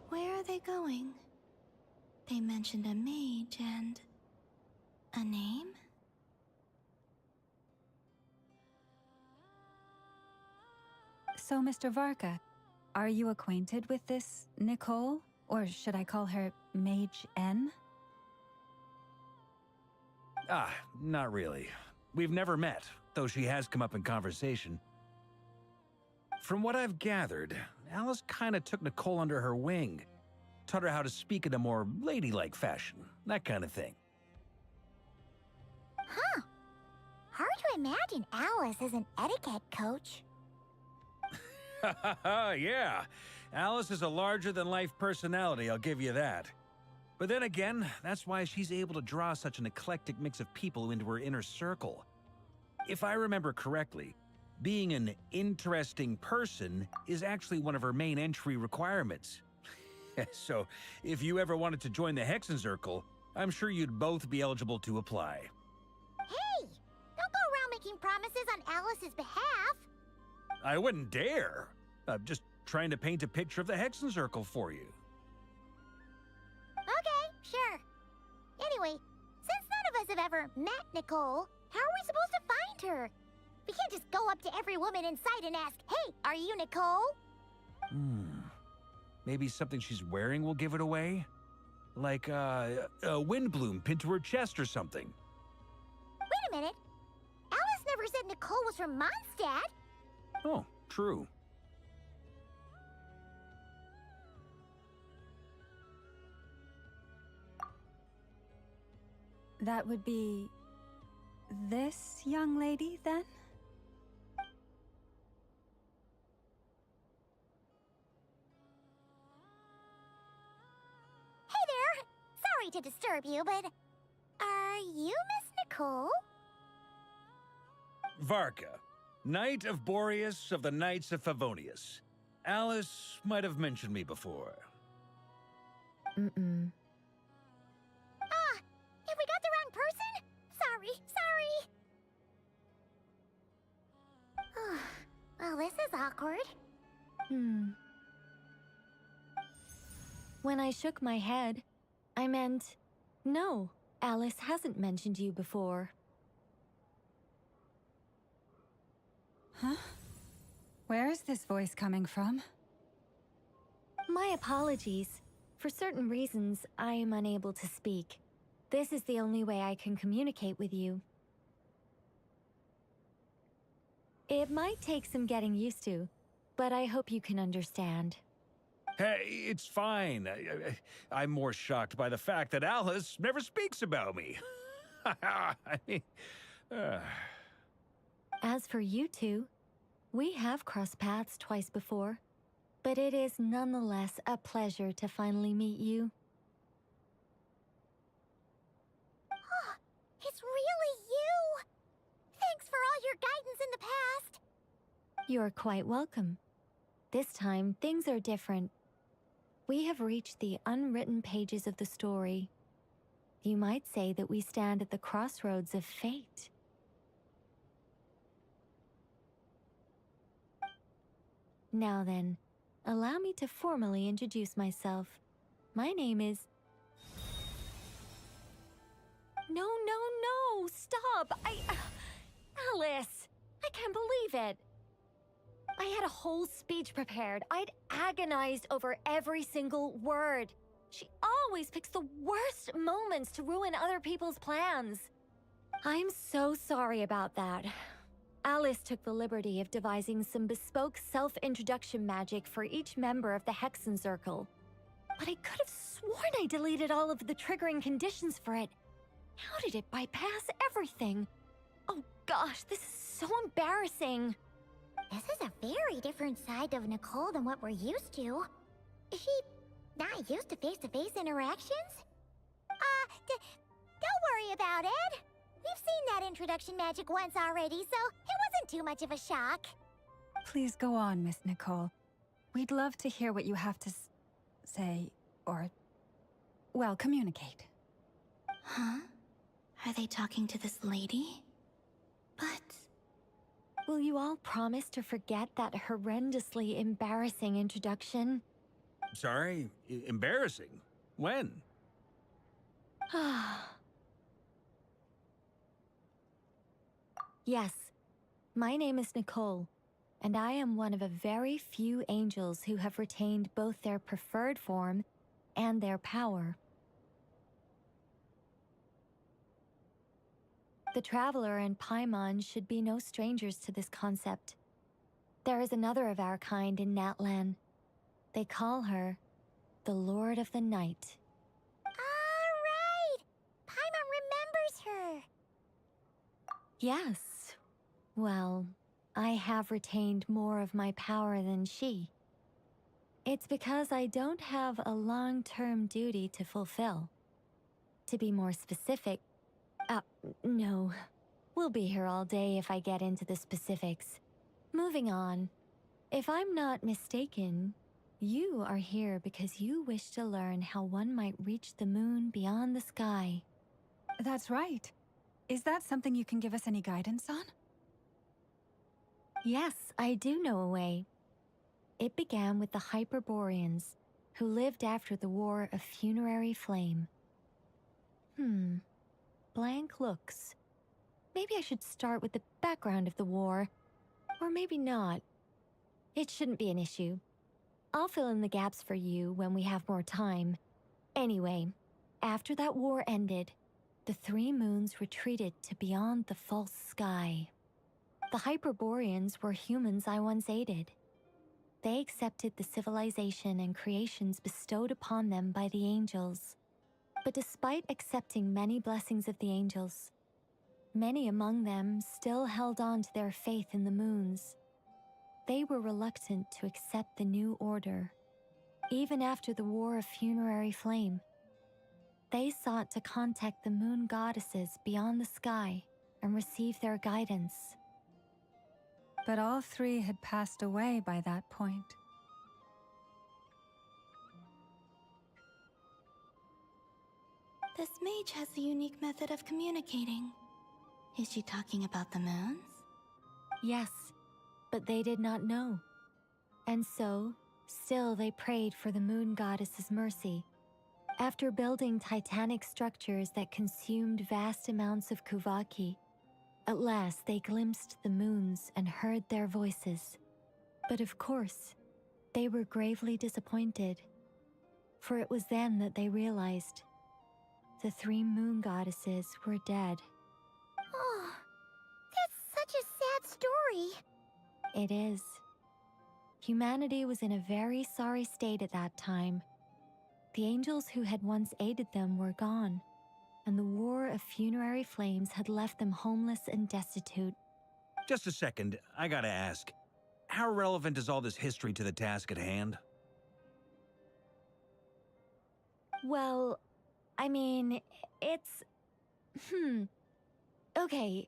Where are they going? They mentioned a mage and... a name? So, Mr. Varka, are you acquainted with this Nicole? Or should I call her Mage N? Not really. We've never met, though she has come up in conversation. From what I've gathered, Alice kinda took Nicole under her wing. Taught her how to speak in a more ladylike fashion, that kind of thing. Huh. Hard to imagine Alice as an etiquette coach. Yeah, Alice is a larger-than-life personality, I'll give you that. But then again, that's why she's able to draw such an eclectic mix of people into her inner circle. If I remember correctly, being an interesting person is actually one of her main entry requirements. So, if you ever wanted to join the Hexenzirkel, I'm sure you'd both be eligible to apply. Hey! Don't go around making promises on Alice's behalf. I wouldn't dare. I'm just trying to paint a picture of the Hexenzirkel for you. Okay, sure. Anyway, since none of us have ever met Nicole, how are we supposed to find her? We can't just go up to every woman in sight and ask, "Hey, are you Nicole?" Maybe something she's wearing will give it away? Like, a windbloom pinned to her chest or something. Wait a minute. Alice never said Nicole was from Mondstadt. Oh, true. That would be... this young lady, then? Hey there! Sorry to disturb you, but are you Miss Nicole? Varka, Knight of Boreas of the Knights of Favonius. Alice might have mentioned me before. Mm-mm. Have we got the wrong person? Sorry. Well, this is awkward. When I shook my head, I meant, no, Alice hasn't mentioned you before. Huh? Where is this voice coming from? My apologies. For certain reasons, I am unable to speak. This is the only way I can communicate with you. It might take some getting used to, but I hope you can understand. Hey, it's fine. I'm more shocked by the fact that Alice never speaks about me. I mean, As for you two, we have crossed paths twice before, but it is nonetheless a pleasure to finally meet you. It's really you! Thanks for all your guidance in the past. You're quite welcome. This time, things are different. We have reached the unwritten pages of the story. You might say that we stand at the crossroads of fate. Now then, allow me to formally introduce myself. My name is... No, stop! Alice! I can't believe it! I had a whole speech prepared. I'd agonized over every single word. She always picks the worst moments to ruin other people's plans. I'm so sorry about that. Alice took the liberty of devising some bespoke self-introduction magic for each member of the Hexenzirkel. But I could have sworn I deleted all of the triggering conditions for it. How did it bypass everything? Oh gosh, this is so embarrassing. This is a very different side of Nicole than what we're used to. Is she not used to face-to-face interactions? Don't worry about it. We've seen that introduction magic once already, so it wasn't too much of a shock. Please go on, Miss Nicole. We'd love to hear what you have to say, or well, communicate. Huh? Are they talking to this lady? But... Will you all promise to forget that horrendously embarrassing introduction? Sorry? Embarrassing? When? Yes, my name is Nicole, and I am one of a very few angels who have retained both their preferred form and their power. The Traveler and Paimon should be no strangers to this concept. There is another of our kind in Natlan. They call her the Lord of the Night. Alright! Paimon remembers her! Yes. Well, I have retained more of my power than she. It's because I don't have a long-term duty to fulfill. To be more specific, no. We'll be here all day if I get into the specifics. Moving on. If I'm not mistaken, you are here because you wish to learn how one might reach the moon beyond the sky. That's right. Is that something you can give us any guidance on? Yes, I do know a way. It began with the Hyperboreans, who lived after the War of Funerary Flame. Blank looks. Maybe I should start with the background of the war. Or maybe not. It shouldn't be an issue. I'll fill in the gaps for you when we have more time. Anyway, after that war ended, the three moons retreated to beyond the false sky. The Hyperboreans were humans I once aided. They accepted the civilization and creations bestowed upon them by the angels. But despite accepting many blessings of the angels, many among them still held on to their faith in the moons. They were reluctant to accept the new order. Even after the War of Funerary Flame, they sought to contact the moon goddesses beyond the sky and receive their guidance. But all three had passed away by that point. This mage has a unique method of communicating. Is she talking about the moons? Yes, but they did not know. And so, still they prayed for the moon goddess's mercy. After building titanic structures that consumed vast amounts of Kuvaki, at last they glimpsed the moons and heard their voices. But of course, they were gravely disappointed. For it was then that they realized the three moon goddesses were dead. Oh, that's such a sad story. It is. Humanity was in a very sorry state at that time. The angels who had once aided them were gone, and the War of Funerary Flames had left them homeless and destitute. Just a second, I gotta ask. How relevant is all this history to the task at hand? Well, I mean, it's... Okay,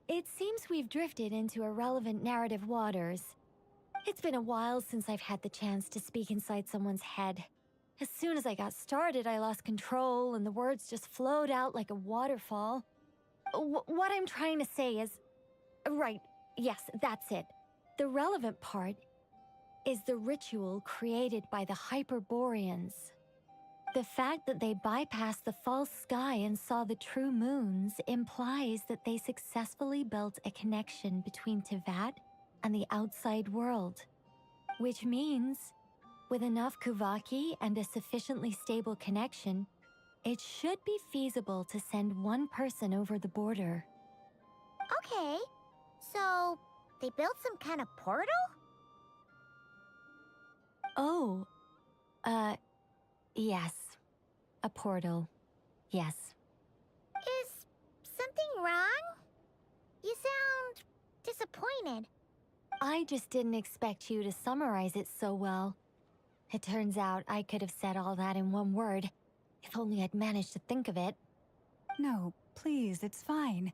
it seems we've drifted into irrelevant narrative waters. It's been a while since I've had the chance to speak inside someone's head. As soon as I got started, I lost control, and the words just flowed out like a waterfall. What I'm trying to say is... Right, yes, that's it. The relevant part is the ritual created by the Hyperboreans. The fact that they bypassed the false sky and saw the true moons implies that they successfully built a connection between Tevat and the outside world. Which means, with enough Kuvaki and a sufficiently stable connection, it should be feasible to send one person over the border. Okay, so they built some kind of portal? Oh, yes. A portal. Yes. Is something wrong? You sound disappointed. I just didn't expect you to summarize it so well. It turns out I could have said all that in one word, if only I'd managed to think of it. No, please, it's fine.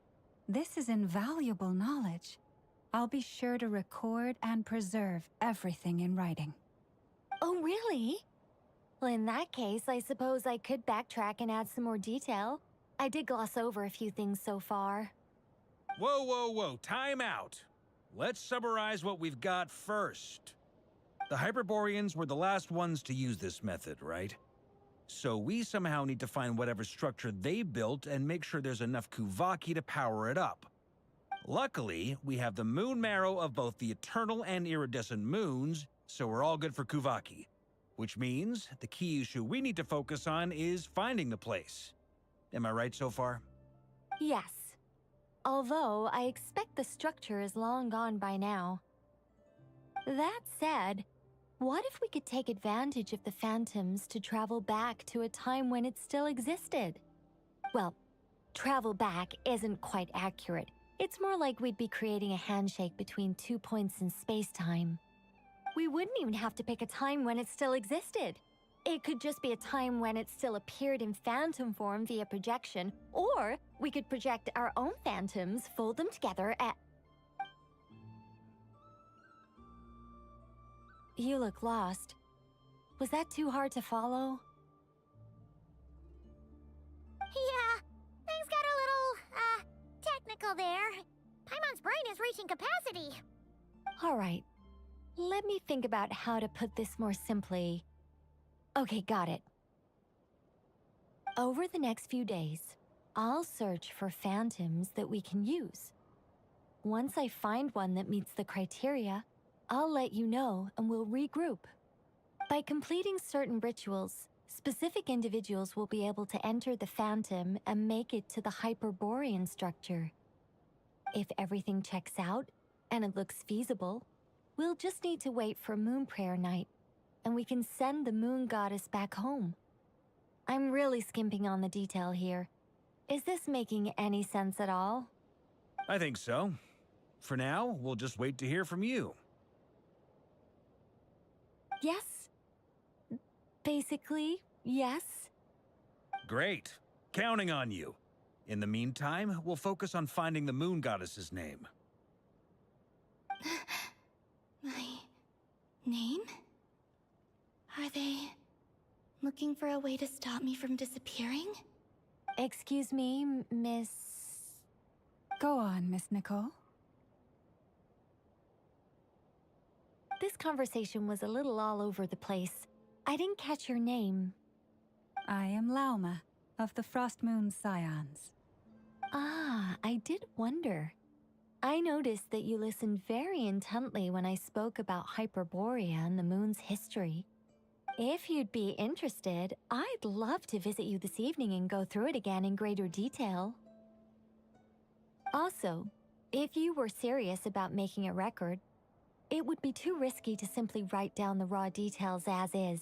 This is invaluable knowledge. I'll be sure to record and preserve everything in writing. Oh, really? Well, in that case, I suppose I could backtrack and add some more detail. I did gloss over a few things so far. Whoa, whoa, whoa, time out. Let's summarize what we've got first. The Hyperboreans were the last ones to use this method, right? So we somehow need to find whatever structure they built and make sure there's enough Kuvaki to power it up. Luckily, we have the moon marrow of both the eternal and iridescent moons, so we're all good for Kuvaki. Which means the key issue we need to focus on is finding the place. Am I right so far? Yes. Although, I expect the structure is long gone by now. That said, what if we could take advantage of the phantoms to travel back to a time when it still existed? Well, travel back isn't quite accurate. It's more like we'd be creating a handshake between 2 points in space-time. We wouldn't even have to pick a time when it still existed. It could just be a time when it still appeared in phantom form via projection, or we could project our own phantoms, fold them together at... You look lost. Was that too hard to follow? Yeah, things got a little, technical there. Paimon's brain is reaching capacity. All right. Let me think about how to put this more simply. Okay, got it. Over the next few days, I'll search for phantoms that we can use. Once I find one that meets the criteria, I'll let you know and we'll regroup. By completing certain rituals, specific individuals will be able to enter the phantom and make it to the Hyperborean structure. If everything checks out and it looks feasible, we'll just need to wait for Moon Prayer Night, and we can send the Moon Goddess back home. I'm really skimping on the detail here. Is this making any sense at all? I think so. For now, we'll just wait to hear from you. Yes. Basically, yes. Great. Counting on you. In the meantime, we'll focus on finding the Moon Goddess's name. My name? Are they looking for a way to stop me from disappearing? Excuse me, Miss... Go on, Miss Nicole. This conversation was a little all over the place. I didn't catch your name. I am Lauma, of the Frost Moon Scions. Ah, I did wonder. I noticed that you listened very intently when I spoke about Hyperborea and the moon's history. If you'd be interested, I'd love to visit you this evening and go through it again in greater detail. Also, if you were serious about making a record, it would be too risky to simply write down the raw details as is.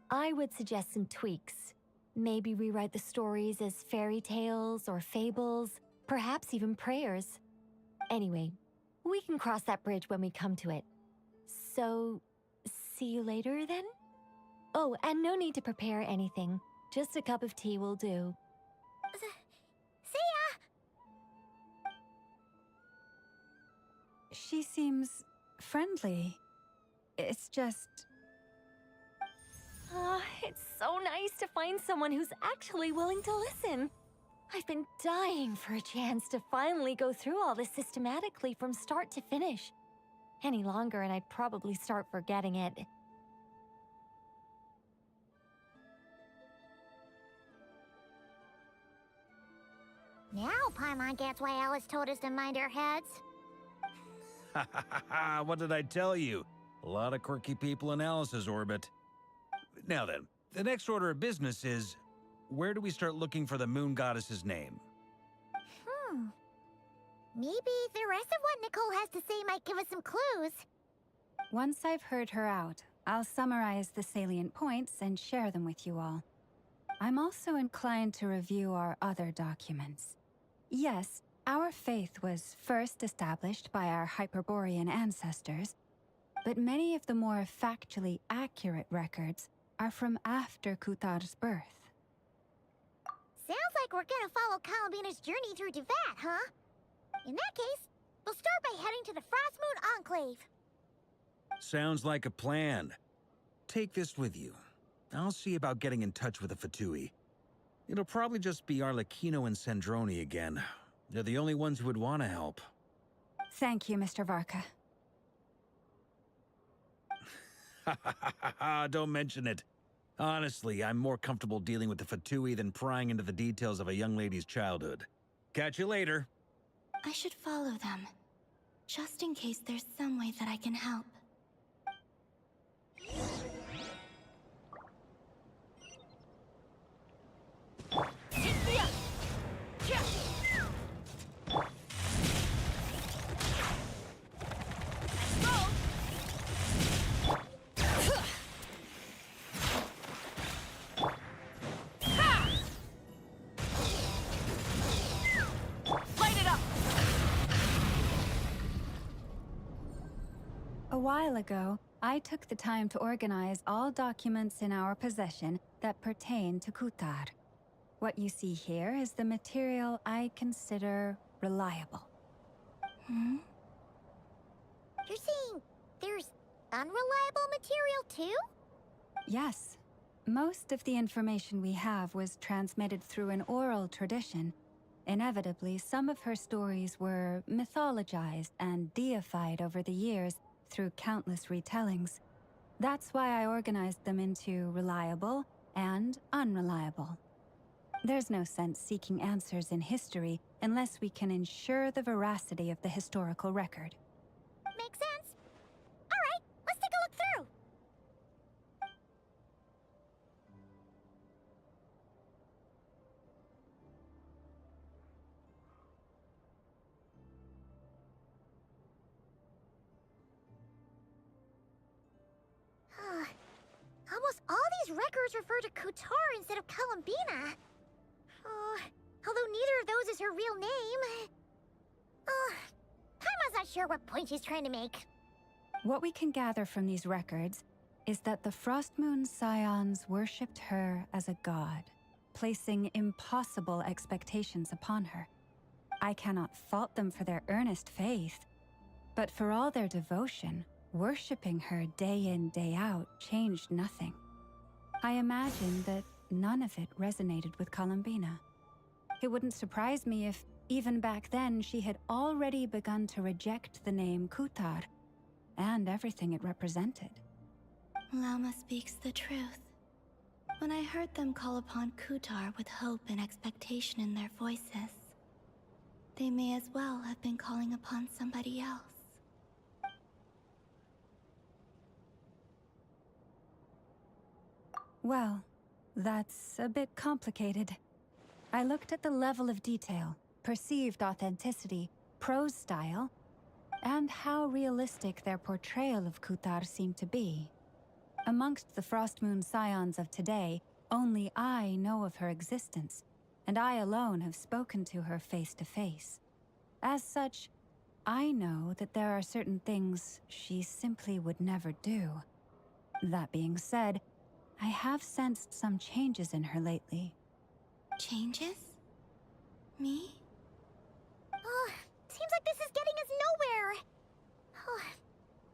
I would suggest some tweaks. Maybe rewrite the stories as fairy tales or fables, perhaps even prayers. Anyway, we can cross that bridge when we come to it. So, see you later then? Oh, and no need to prepare anything. Just a cup of tea will do. See ya! She seems friendly. It's just... It's so nice to find someone who's actually willing to listen. I've been dying for a chance to finally go through all this systematically from start to finish. Any longer and I'd probably start forgetting it. Now Paimon gets why Alice told us to mind our heads. Ha ha ha ha! What did I tell you? A lot of quirky people in Alice's orbit. Now then, the next order of business is, where do we start looking for the Moon Goddess's name? Maybe the rest of what Nicole has to say might give us some clues. Once I've heard her out, I'll summarize the salient points and share them with you all. I'm also inclined to review our other documents. Yes, our faith was first established by our Hyperborean ancestors, but many of the more factually accurate records are from after Kutar's birth. Sounds like we're gonna follow Kalabina's journey through Devat, huh? In that case, we'll start by heading to the Frost Moon Enclave. Sounds like a plan. Take this with you. I'll see about getting in touch with the Fatui. It'll probably just be Arlecchino and Sandroni again. They're the only ones who would want to help. Thank you, Mr. Varka. Don't mention it. Honestly, I'm more comfortable dealing with the Fatui than prying into the details of a young lady's childhood. Catch you later. I should follow them, just in case there's some way that I can help. A while ago, I took the time to organize all documents in our possession that pertain to Kutar. What you see here is the material I consider reliable. Hmm? You're saying there's unreliable material too? Yes. Most of the information we have was transmitted through an oral tradition. Inevitably, some of her stories were mythologized and deified over the years through countless retellings. That's why I organized them into reliable and unreliable. There's no sense seeking answers in history unless we can ensure the veracity of the historical record. Makes sense. All right, let's take a look through. Almost all these records refer to Kutar instead of Columbina. Although neither of those is her real name. Paimon's not sure what point she's trying to make. What we can gather from these records is that the Frostmoon Scions worshipped her as a god, placing impossible expectations upon her. I cannot fault them for their earnest faith, but for all their devotion, worshipping her day in, day out changed nothing. I imagine that none of it resonated with Columbina. It wouldn't surprise me if, even back then, she had already begun to reject the name Kutar and everything it represented. Lama speaks the truth. When I heard them call upon Kutar with hope and expectation in their voices, they may as well have been calling upon somebody else. Well, that's a bit complicated. I looked at the level of detail, perceived authenticity, prose style, and how realistic their portrayal of Kutar seemed to be. Amongst the Frostmoon Scions of today, only I know of her existence, and I alone have spoken to her face to face. As such, I know that there are certain things she simply would never do. That being said, I have sensed some changes in her lately. Changes? Me? Seems like this is getting us nowhere.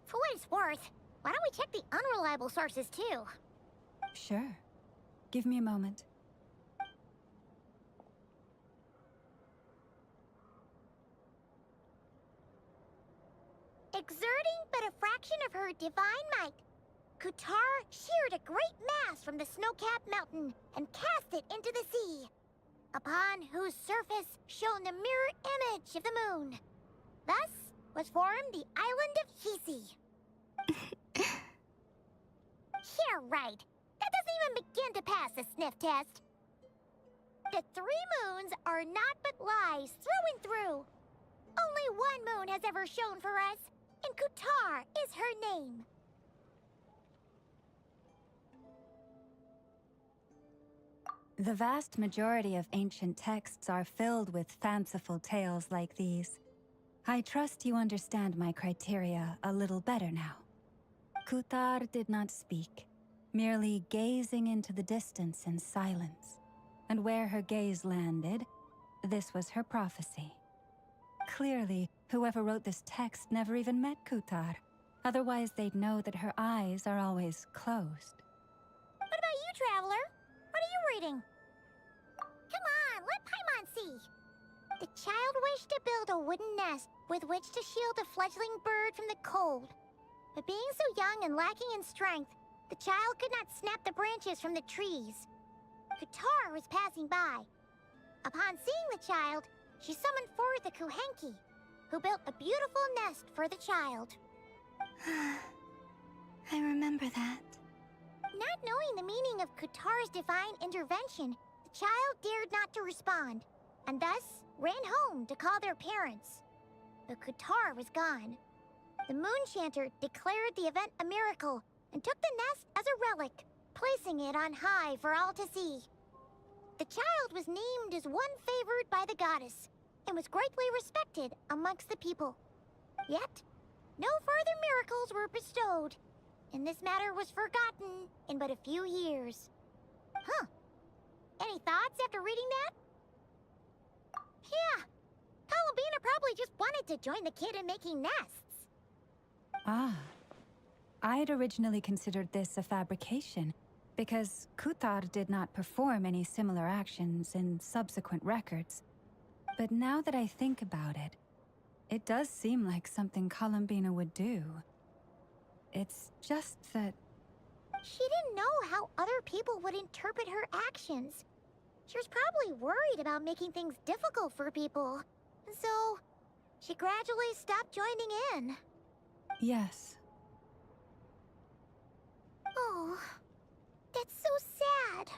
For what it's worth, why don't we check the unreliable sources too? Sure. Give me a moment. Exerting but a fraction of her divine might, Kutar sheared a great mass from the snow-capped mountain and cast it into the sea, upon whose surface shone the mirror image of the moon. Thus was formed the island of Hisi. Yeah, right. That doesn't even begin to pass the sniff test. The 3 moons are naught but lies through and through. Only one moon has ever shone for us, and Kutar is her name. The vast majority of ancient texts are filled with fanciful tales like these. I trust you understand my criteria a little better now. Kutar did not speak, merely gazing into the distance in silence. And where her gaze landed, this was her prophecy. Clearly, whoever wrote this text never even met Kutar. Otherwise, they'd know that her eyes are always closed. What about you kidding. Come on, let Paimon see. The child wished to build a wooden nest with which to shield a fledgling bird from the cold. But being so young and lacking in strength, the child could not snap the branches from the trees. Kutar was passing by. Upon seeing the child, she summoned forth the Kuhenki, who built a beautiful nest for the child. I remember that. Not knowing the meaning of Kutar's divine intervention, the child dared not to respond, and thus ran home to call their parents. But Kutar was gone. The Moon Chanter declared the event a miracle and took the nest as a relic, placing it on high for all to see. The child was named as one favored by the goddess, and was greatly respected amongst the people. Yet, no further miracles were bestowed, and this matter was forgotten in but a few years. Huh. Any thoughts after reading that? Yeah. Columbina probably just wanted to join the kid in making nests. Ah. I'd originally considered this a fabrication, because Kutar did not perform any similar actions in subsequent records. But now that I think about it, it does seem like something Columbina would do. It's just that... She didn't know how other people would interpret her actions. She was probably worried about making things difficult for people. So, she gradually stopped joining in. Yes. Oh, that's so sad.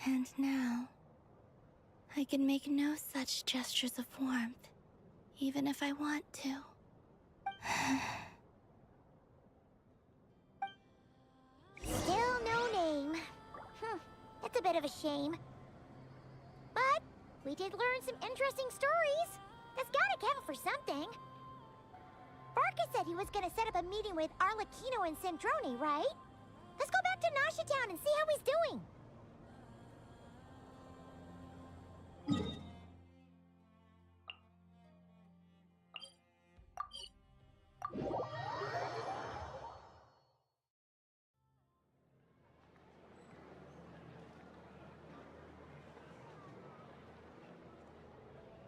And now, I can make no such gestures of warmth, even if I want to. Still no name. That's a bit of a shame. But we did learn some interesting stories. That's gotta count for something. Barca said he was gonna set up a meeting with Arlecchino and Sandrone, right? Let's go back to Nasha Town and see how he's doing.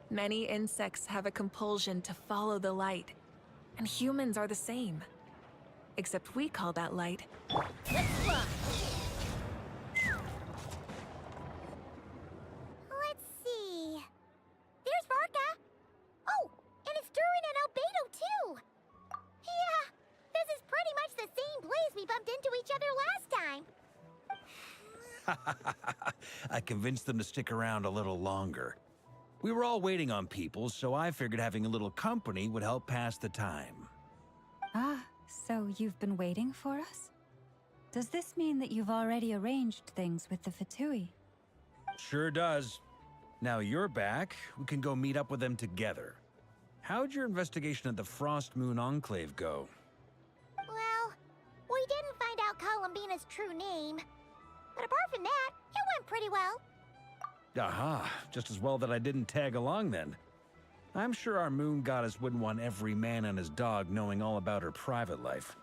Many insects have a compulsion to follow the light, and humans are the same. Except we call that light. Let's see. There's Varka. Oh, and it's Durin and Albedo too. Yeah, this is pretty much the same place we bumped into each other last time. I convinced them to stick around a little longer. We were all waiting on people, so I figured having a little company would help pass the time. Ah, so you've been waiting for us? Does this mean that you've already arranged things with the Fatui? Sure does. Now you're back, we can go meet up with them together. How'd your investigation at the Frost Moon Enclave go? Well, we didn't find out Columbina's true name. But apart from that, it went pretty well. Aha, just as well that I didn't tag along then. I'm sure our moon goddess wouldn't want every man and his dog knowing all about her private life.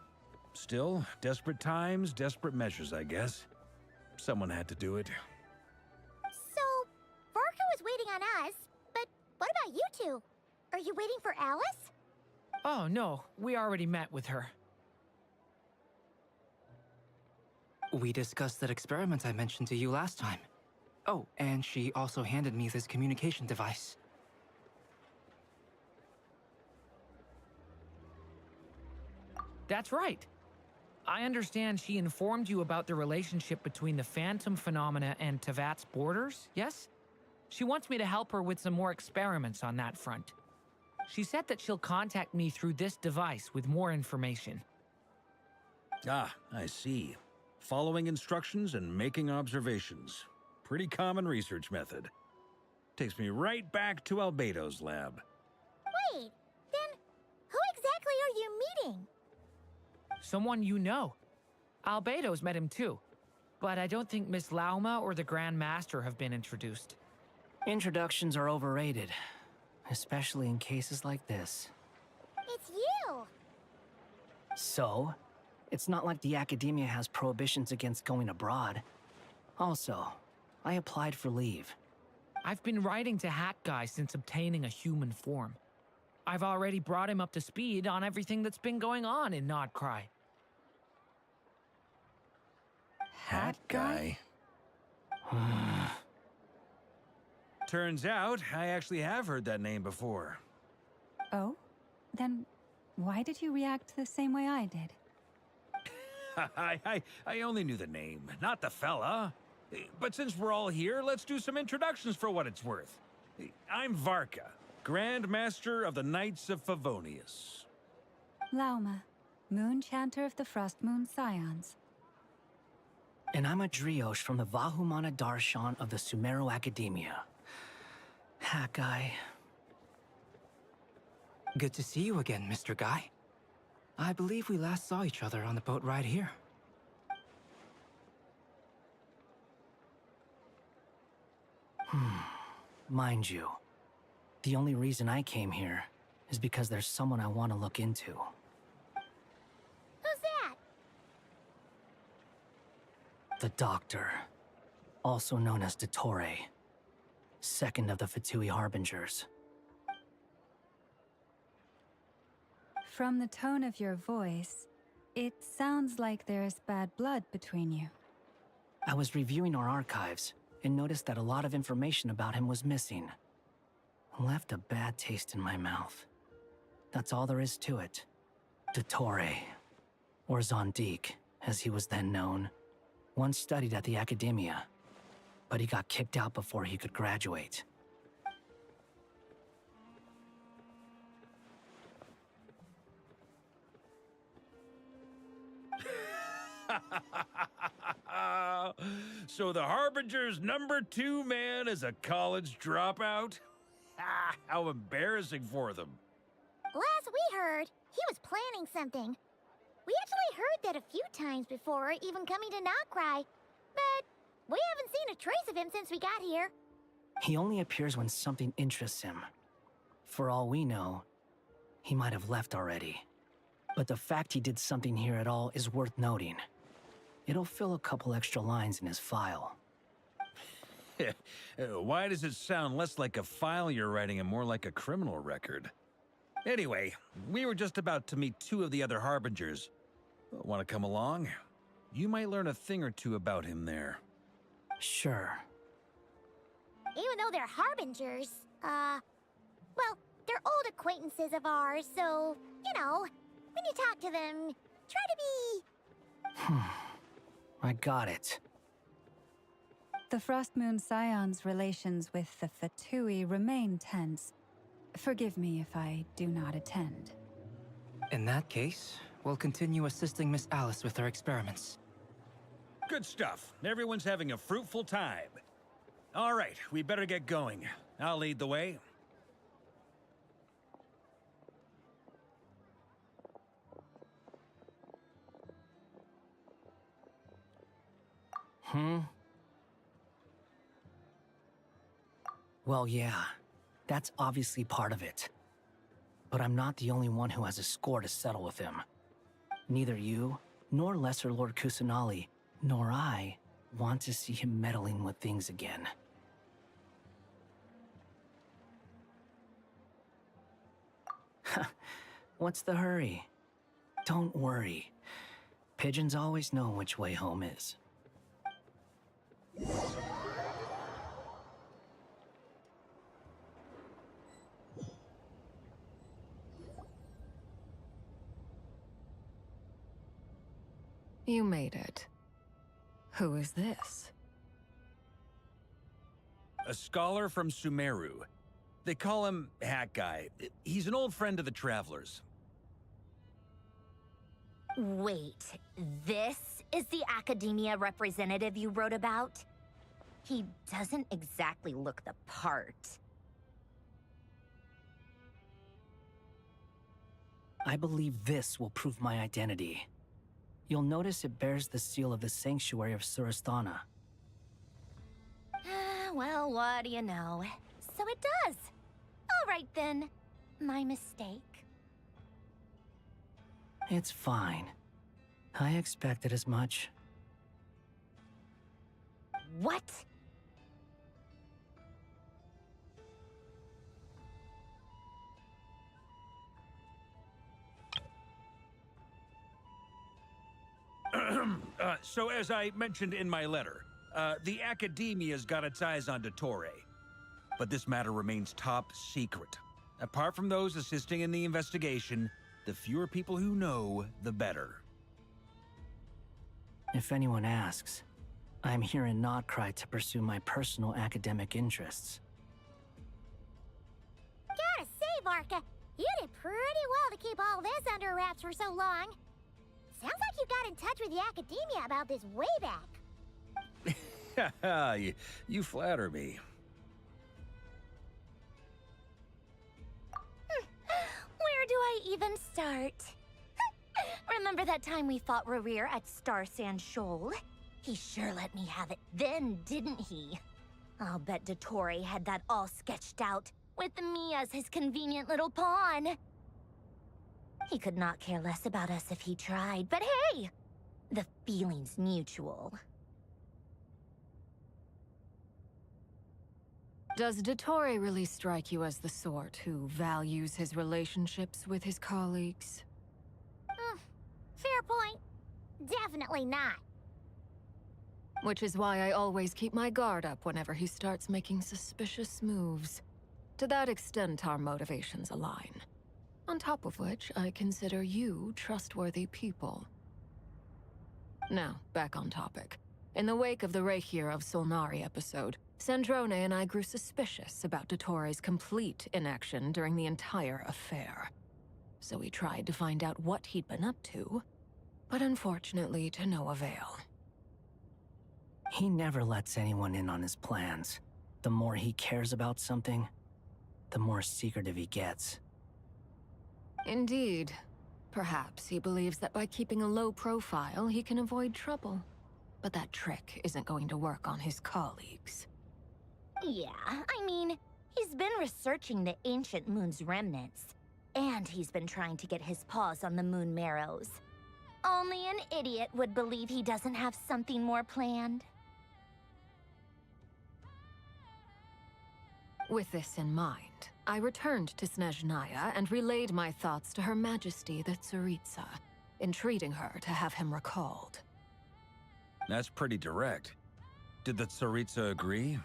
Still, desperate times, desperate measures, I guess. Someone had to do it. So, Varka was waiting on us, but what about you two? Are you waiting for Alice? Oh, no. We already met with her. We discussed that experiment I mentioned to you last time. Oh, and she also handed me this communication device. That's right. I understand she informed you about the relationship between the phantom phenomena and Tevat's borders, yes? She wants me to help her with some more experiments on that front. She said that she'll contact me through this device with more information. Ah, I see. Following instructions and making observations. Pretty common research method. Takes me right back to Albedo's lab. Wait, then who exactly are you meeting? Someone you know. Albedo's met him too. But I don't think Miss Lauma or the Grand Master have been introduced. Introductions are overrated, especially in cases like this. It's you! So, it's not like the academia has prohibitions against going abroad. Also, I applied for leave. I've been writing to Hat Guy since obtaining a human form. I've already brought him up to speed on everything that's been going on in Krai. Hat guy? Turns out, I actually have heard that name before. Oh? Then why did you react the same way I did? I only knew the name, not the fella. But since we're all here, let's do some introductions for what it's worth. I'm Varka, Grand Master of the Knights of Favonius. Lauma, Moon Chanter of the Frost Moon Scions. And I'm a Drioche from the Vahumana Darshan of the Sumeru Academia. Hat Guy. Good to see you again, Mr. Guy. I believe we last saw each other on the boat ride here. Mind you, the only reason I came here is because there's someone I want to look into. Who's that? The Doctor, also known as Dottore, second of the Fatui Harbingers. From the tone of your voice, it sounds like there's bad blood between you. I was reviewing our archives and noticed that a lot of information about him was missing. Left a bad taste in my mouth. That's all there is to it. Dottore, or Zondique, as he was then known, once studied at the Academia, but he got kicked out before he could graduate. So the Harbinger's #2 man is a college dropout? How embarrassing for them. Last we heard, he was planning something. We actually heard that a few times before, even coming to Krai, but we haven't seen a trace of him since we got here. He only appears when something interests him. For all we know, he might have left already. But the fact he did something here at all is worth noting. It'll fill a couple extra lines in his file. Why does it sound less like a file you're writing and more like a criminal record? Anyway, we were just about to meet 2 of the other Harbingers. Want to come along? You might learn a thing or two about him there. Sure. Even though they're Harbingers, well, they're old acquaintances of ours, so, you know, when you talk to them, try to be... I got it. The Frost Moon Scion's relations with the Fatui remain tense. Forgive me if I do not attend. In that case, we'll continue assisting Miss Alice with her experiments. Good stuff. Everyone's having a fruitful time. All right, we better get going. I'll lead the way. Well, yeah, that's obviously part of it. But I'm not the only one who has a score to settle with him. Neither you, nor Lesser Lord Kusanali, nor I want to see him meddling with things again. What's the hurry? Don't worry. Pigeons always know which way home is. You made it. Who is this? A scholar from Sumeru. They call him Hat Guy. He's an old friend of the Travelers. Wait, this is the Academia representative you wrote about? He doesn't exactly look the part. I believe this will prove my identity. You'll notice it bears the seal of the Sanctuary of Surasthana. Well, what do you know? So it does. All right then. My mistake. It's fine. I expected as much. What? So as I mentioned in my letter, the Academia's got its eyes on Dottore. But this matter remains top secret. Apart from those assisting in the investigation, the fewer people who know, the better. If anyone asks, I'm here in Krai to pursue my personal academic interests. Gotta say, Varka, you did pretty well to keep all this under wraps for so long. Sounds like you got in touch with the Academia about this way back. you flatter me. Where do I even start? Remember that time we fought Rerir at Star Sand Shoal? He sure let me have it then, didn't he? I'll bet Dottore had that all sketched out, with me as his convenient little pawn. He could not care less about us if he tried, but hey! The feeling's mutual. Does Dottore really strike you as the sort who values his relationships with his colleagues? Fair point. Definitely not. Which is why I always keep my guard up whenever he starts making suspicious moves. To that extent, our motivations align. On top of which, I consider you trustworthy people. Now, back on topic. In the wake of the Reikir of Solnari episode, Sandrone and I grew suspicious about Dottore's complete inaction during the entire affair. So we tried to find out what he'd been up to, but unfortunately to no avail. He never lets anyone in on his plans. The more he cares about something, the more secretive he gets. Indeed. Perhaps he believes that by keeping a low profile, he can avoid trouble. But that trick isn't going to work on his colleagues. Yeah, I mean, he's been researching the ancient moon's remnants. And he's been trying to get his paws on the moon marrows. Only an idiot would believe he doesn't have something more planned. With this in mind, I returned to Snezhnaya and relayed my thoughts to Her Majesty the Tsaritsa, entreating her to have him recalled. That's pretty direct. Did the Tsaritsa agree?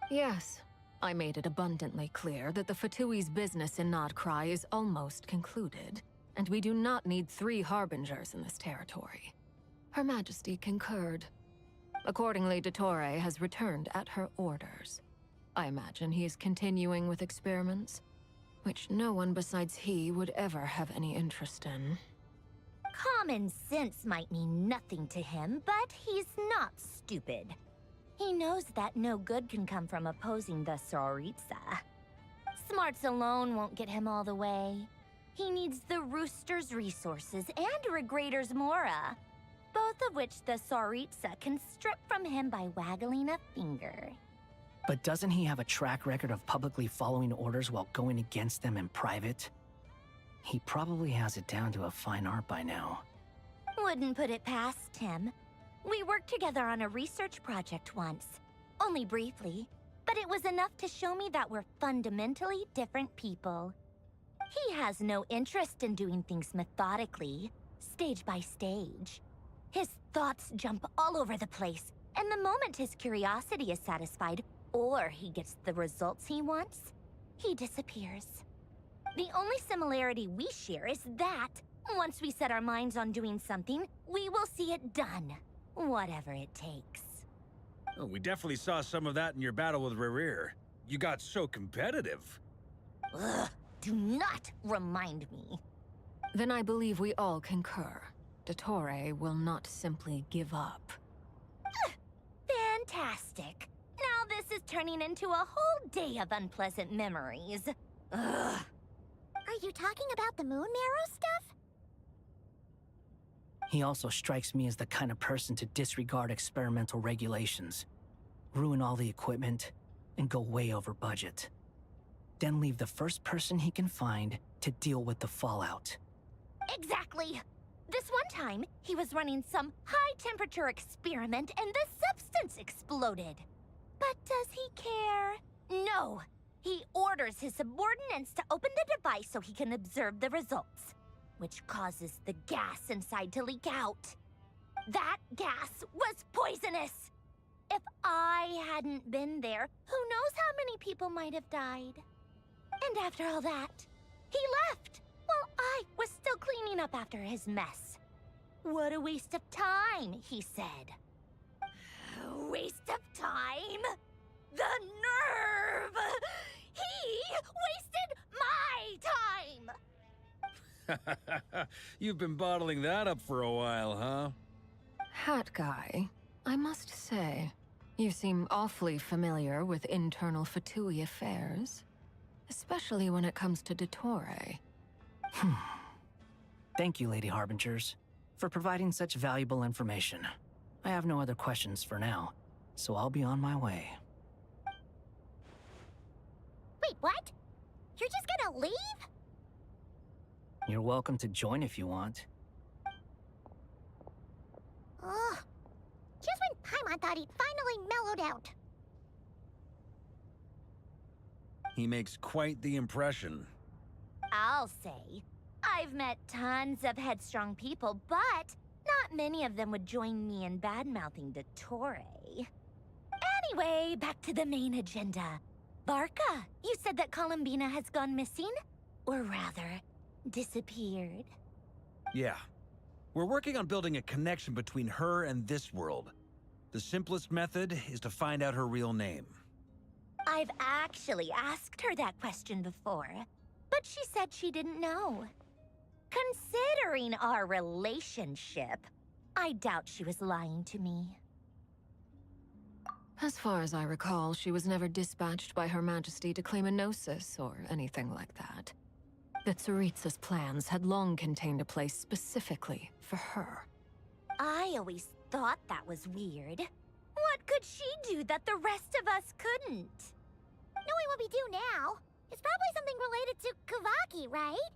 Yes. I made it abundantly clear that the Fatui's business in Krai is almost concluded, and we do not need 3 harbingers in this territory. Her Majesty concurred. Accordingly, Dottore has returned at her orders. I imagine he is continuing with experiments, which no one besides he would ever have any interest in. Common sense might mean nothing to him, but he's not stupid. He knows that no good can come from opposing the Tsaritsa. Smarts alone won't get him all the way. He needs the Rooster's resources and Regrator's Mora, both of which the Tsaritsa can strip from him by waggling a finger. But doesn't he have a track record of publicly following orders while going against them in private? He probably has it down to a fine art by now. Wouldn't put it past him. We worked together on a research project once. Only briefly, but it was enough to show me that we're fundamentally different people. He has no interest in doing things methodically, stage by stage. His thoughts jump all over the place, and the moment his curiosity is satisfied, or he gets the results he wants, he disappears. The only similarity we share is that, once we set our minds on doing something, we will see it done. Whatever it takes. Oh, we definitely saw some of that in your battle with Rerir. You got so competitive. Ugh, do not remind me. Then I believe we all concur. Dottore will not simply give up. Fantastic. Now this is turning into a whole day of unpleasant memories. Ugh. Are you talking about the moon marrow stuff? He also strikes me as the kind of person to disregard experimental regulations, ruin all the equipment, and go way over budget. Then leave the first person he can find to deal with the fallout. Exactly. This one time, he was running some high-temperature experiment and the substance exploded. But does he care? No. He orders his subordinates to open the device so he can observe the results, which causes the gas inside to leak out. That gas was poisonous. If I hadn't been there, who knows how many people might have died. And after all that, he left while I was still cleaning up after his mess. What a waste of time, he said. Waste of time? The nerve! He wasted my time! You've been bottling that up for a while, huh? Hat guy, I must say, you seem awfully familiar with internal Fatui affairs. Especially when it comes to Dottore. Thank you, Lady Harbingers, for providing such valuable information. I have no other questions for now, so I'll be on my way. Wait, what? You're just gonna leave? You're welcome to join if you want. Ugh. Just when Paimon thought he'd finally mellowed out. He makes quite the impression. I'll say. I've met tons of headstrong people, but not many of them would join me in bad-mouthing Dottore. Anyway, back to the main agenda. Barca, you said that Columbina has gone missing? Or rather, disappeared. Yeah. We're working on building a connection between her and this world. The simplest method is to find out her real name. I've actually asked her that question before, but she said she didn't know. Considering our relationship, I doubt she was lying to me. As far as I recall, she was never dispatched by Her Majesty to claim a gnosis or anything like that. The Tsaritsa's plans had long contained a place specifically for her. I always thought that was weird. What could she do that the rest of us couldn't? Knowing what we do now, it's probably something related to Kavaki, right?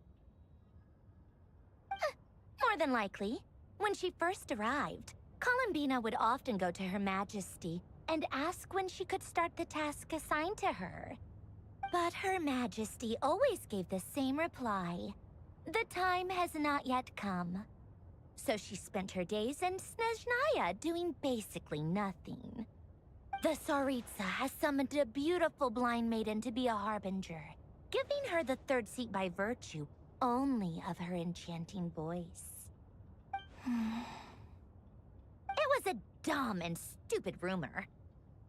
More than likely. When she first arrived, Columbina would often go to Her Majesty and ask when she could start the task assigned to her. But Her Majesty always gave the same reply. The time has not yet come. So she spent her days in Snezhnaya doing basically nothing. The Tsaritsa has summoned a beautiful blind maiden to be a harbinger, giving her the third seat by virtue only of her enchanting voice. It was a dumb and stupid rumor,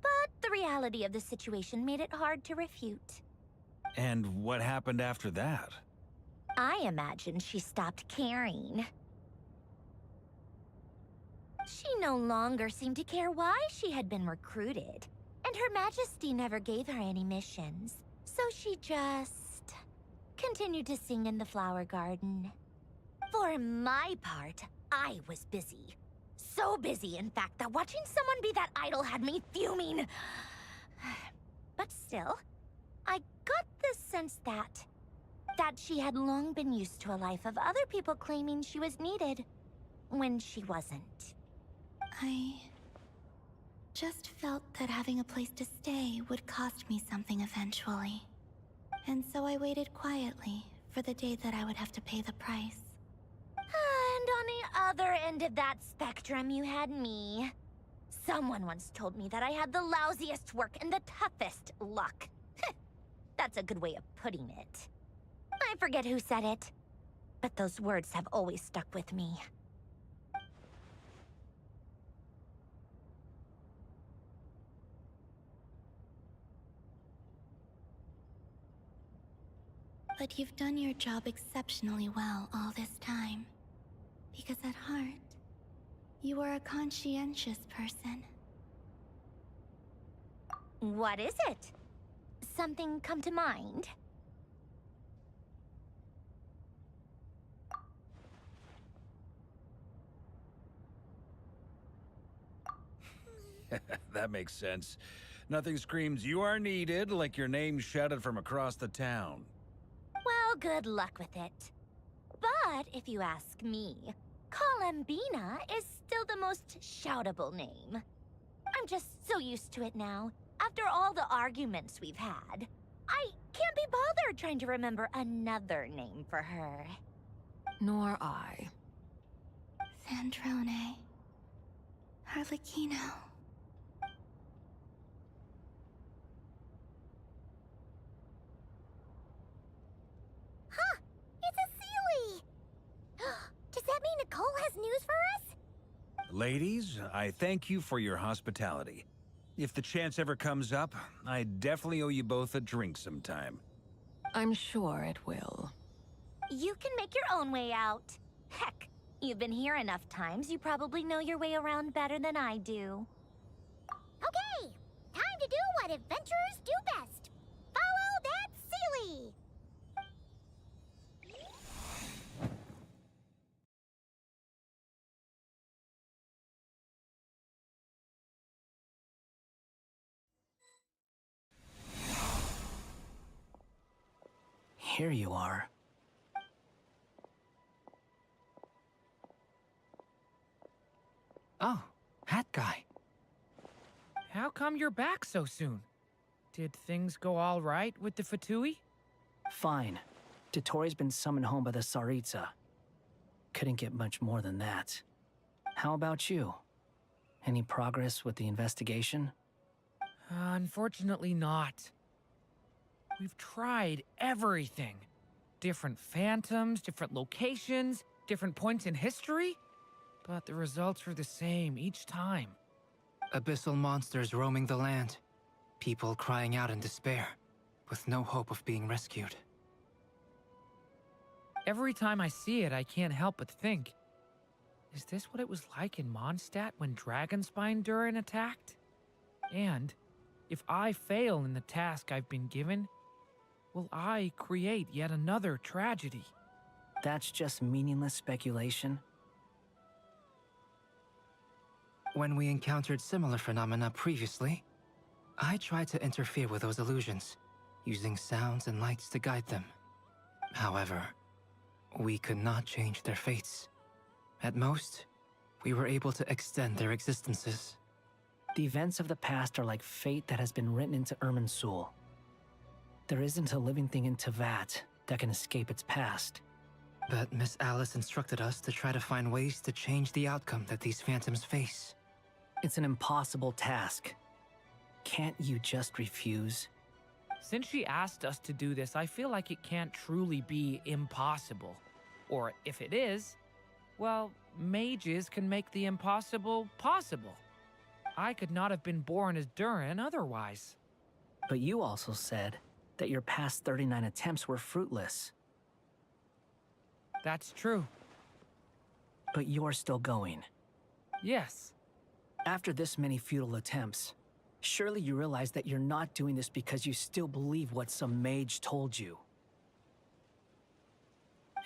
but the reality of the situation made it hard to refute. And what happened after that? I imagine she stopped caring. She no longer seemed to care why she had been recruited, and Her Majesty never gave her any missions, so she just continued to sing in the flower garden. For my part, I was busy. So busy, in fact, that watching someone be that idol had me fuming. But still, I got the sense that she had long been used to a life of other people claiming she was needed when she wasn't. I just felt that having a place to stay would cost me something eventually. And so I waited quietly for the day that I would have to pay the price. And on the other end of that spectrum, you had me. Someone once told me that I had the lousiest work and the toughest luck. That's a good way of putting it. I forget who said it, but those words have always stuck with me. But you've done your job exceptionally well all this time. Because at heart, you are a conscientious person. What is it? Something come to mind? That makes sense. Nothing screams you are needed like your name shouted from across the town. Well, good luck with it. But But if you ask me, Colambina is still the most shoutable name. I'm just so used to it now. After all the arguments we've had, I can't be bothered trying to remember another name for her. Nor I. Sandrone. Harlequino. Huh! It's a Sealy! Does that mean Nicole has news for us? Ladies, I thank you for your hospitality. If the chance ever comes up, I definitely owe you both a drink sometime. I'm sure it will. You can make your own way out. Heck, you've been here enough times, you probably know your way around better than I do. Okay! Time to do what adventurers do best. Follow that Sealy! Here you are. Oh, hat guy. How come you're back so soon? Did things go all right with the Fatui? Fine. Dotori's been summoned home by the Tsaritsa. Couldn't get much more than that. How about you? Any progress with the investigation? Unfortunately not. We've tried everything. Different phantoms, different locations, different points in history. But the results were the same each time. Abyssal monsters roaming the land. People crying out in despair, with no hope of being rescued. Every time I see it, I can't help but think, is this what it was like in Mondstadt when Dragonspine Durin attacked? And if I fail in the task I've been given, will I create yet another tragedy? That's just meaningless speculation. When we encountered similar phenomena previously, I tried to interfere with those illusions, using sounds and lights to guide them. However, we could not change their fates. At most, we were able to extend their existences. The events of the past are like fate that has been written into Irminsul. There isn't a living thing in Teyvat that can escape its past. But Miss Alice instructed us to try to find ways to change the outcome that these phantoms face. It's an impossible task. Can't you just refuse? Since she asked us to do this, I feel like it can't truly be impossible. Or if it is, well, mages can make the impossible possible. I could not have been born as Durin otherwise. But you also said that your past 39 attempts were fruitless. That's true. But you're still going. Yes. After this many futile attempts, surely you realize that you're not doing this because you still believe what some mage told you.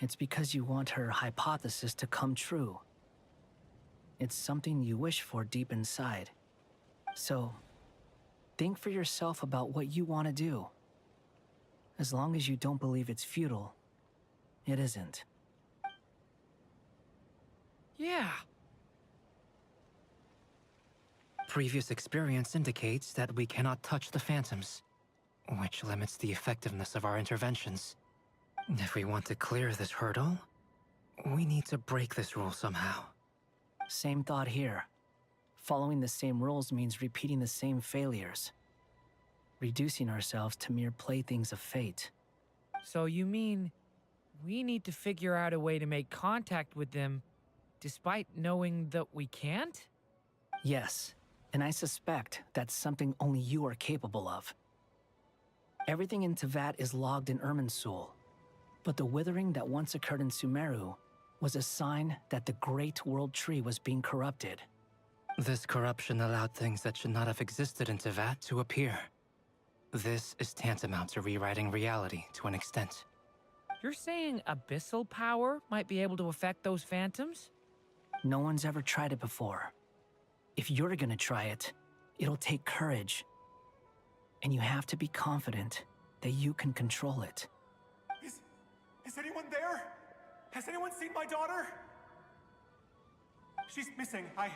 It's because you want her hypothesis to come true. It's something you wish for deep inside. So, think for yourself about what you want to do. As long as you don't believe it's futile, it isn't. Yeah. Previous experience indicates that we cannot touch the phantoms, which limits the effectiveness of our interventions. If we want to clear this hurdle, we need to break this rule somehow. Same thought here. Following the same rules means repeating the same failures. Reducing ourselves to mere playthings of fate. So you mean we need to figure out a way to make contact with them despite knowing that we can't? Yes, and I suspect that's something only you are capable of. Everything in Teyvat is logged in Irminsul, but the withering that once occurred in Sumeru was a sign that the Great World Tree was being corrupted. This corruption allowed things that should not have existed in Teyvat to appear. This is tantamount to rewriting reality to an extent. You're saying abyssal power might be able to affect those phantoms? No one's ever tried it before. If you're gonna try it, it'll take courage. And you have to be confident that you can control it. Is anyone there? Has anyone seen my daughter? She's missing. I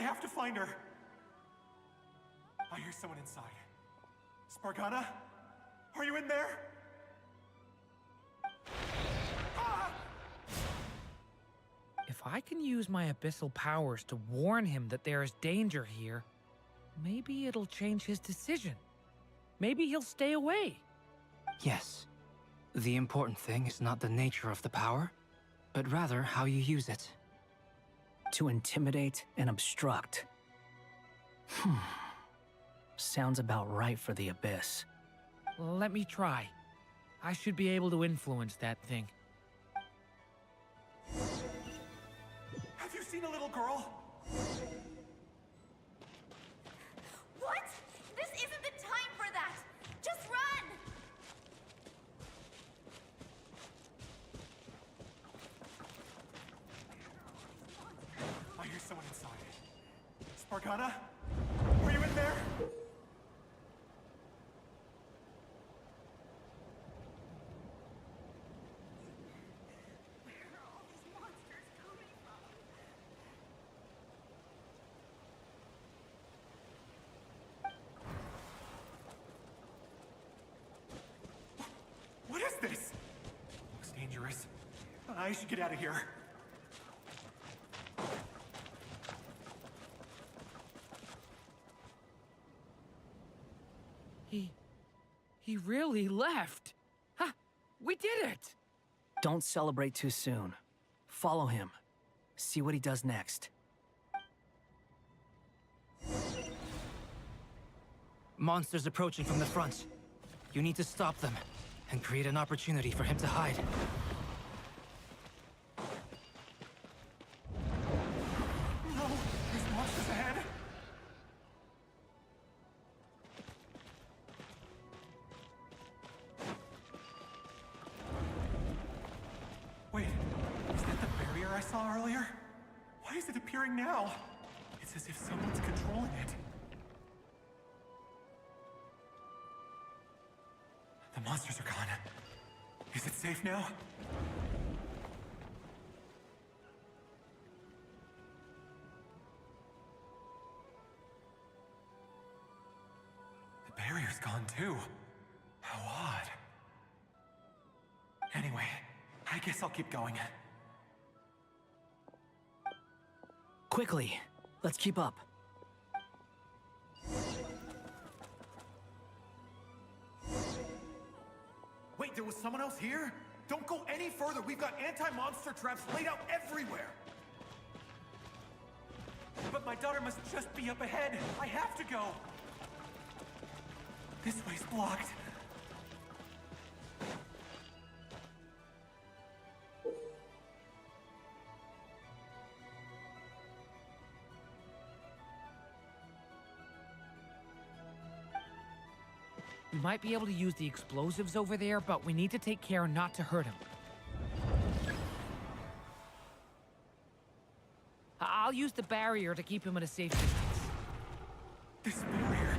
have to find her. I hear someone inside. Spargana? Are you in there? Ah! If I can use my abyssal powers to warn him that there is danger here, maybe it'll change his decision. Maybe he'll stay away. Yes. The important thing is not the nature of the power, but rather how you use it. To intimidate and obstruct. Sounds about right for the Abyss. Let me try. I should be able to influence that thing. Have you seen a little girl? What? This isn't the time for that! Just run! I hear someone inside. Spargana? Are you in there? What is this? Looks dangerous. I should get out of here. He really left. Ha! We did it! Don't celebrate too soon. Follow him. See what he does next. Monsters approaching from the front. You need to stop them and create an opportunity for him to hide. No! There's monsters ahead! Wait, is that the barrier I saw earlier? Why is it appearing now? It's as if someone's controlling it. The monsters are gone. Is it safe now? The barrier's gone too. How odd. Anyway, I guess I'll keep going. Quickly, let's keep up. Wait, there was someone else here? Don't go any further. We've got anti-monster traps laid out everywhere. But my daughter must just be up ahead. I have to go. This way's blocked. We might be able to use the explosives over there, but we need to take care not to hurt him. I'll use the barrier to keep him at a safe distance. This barrier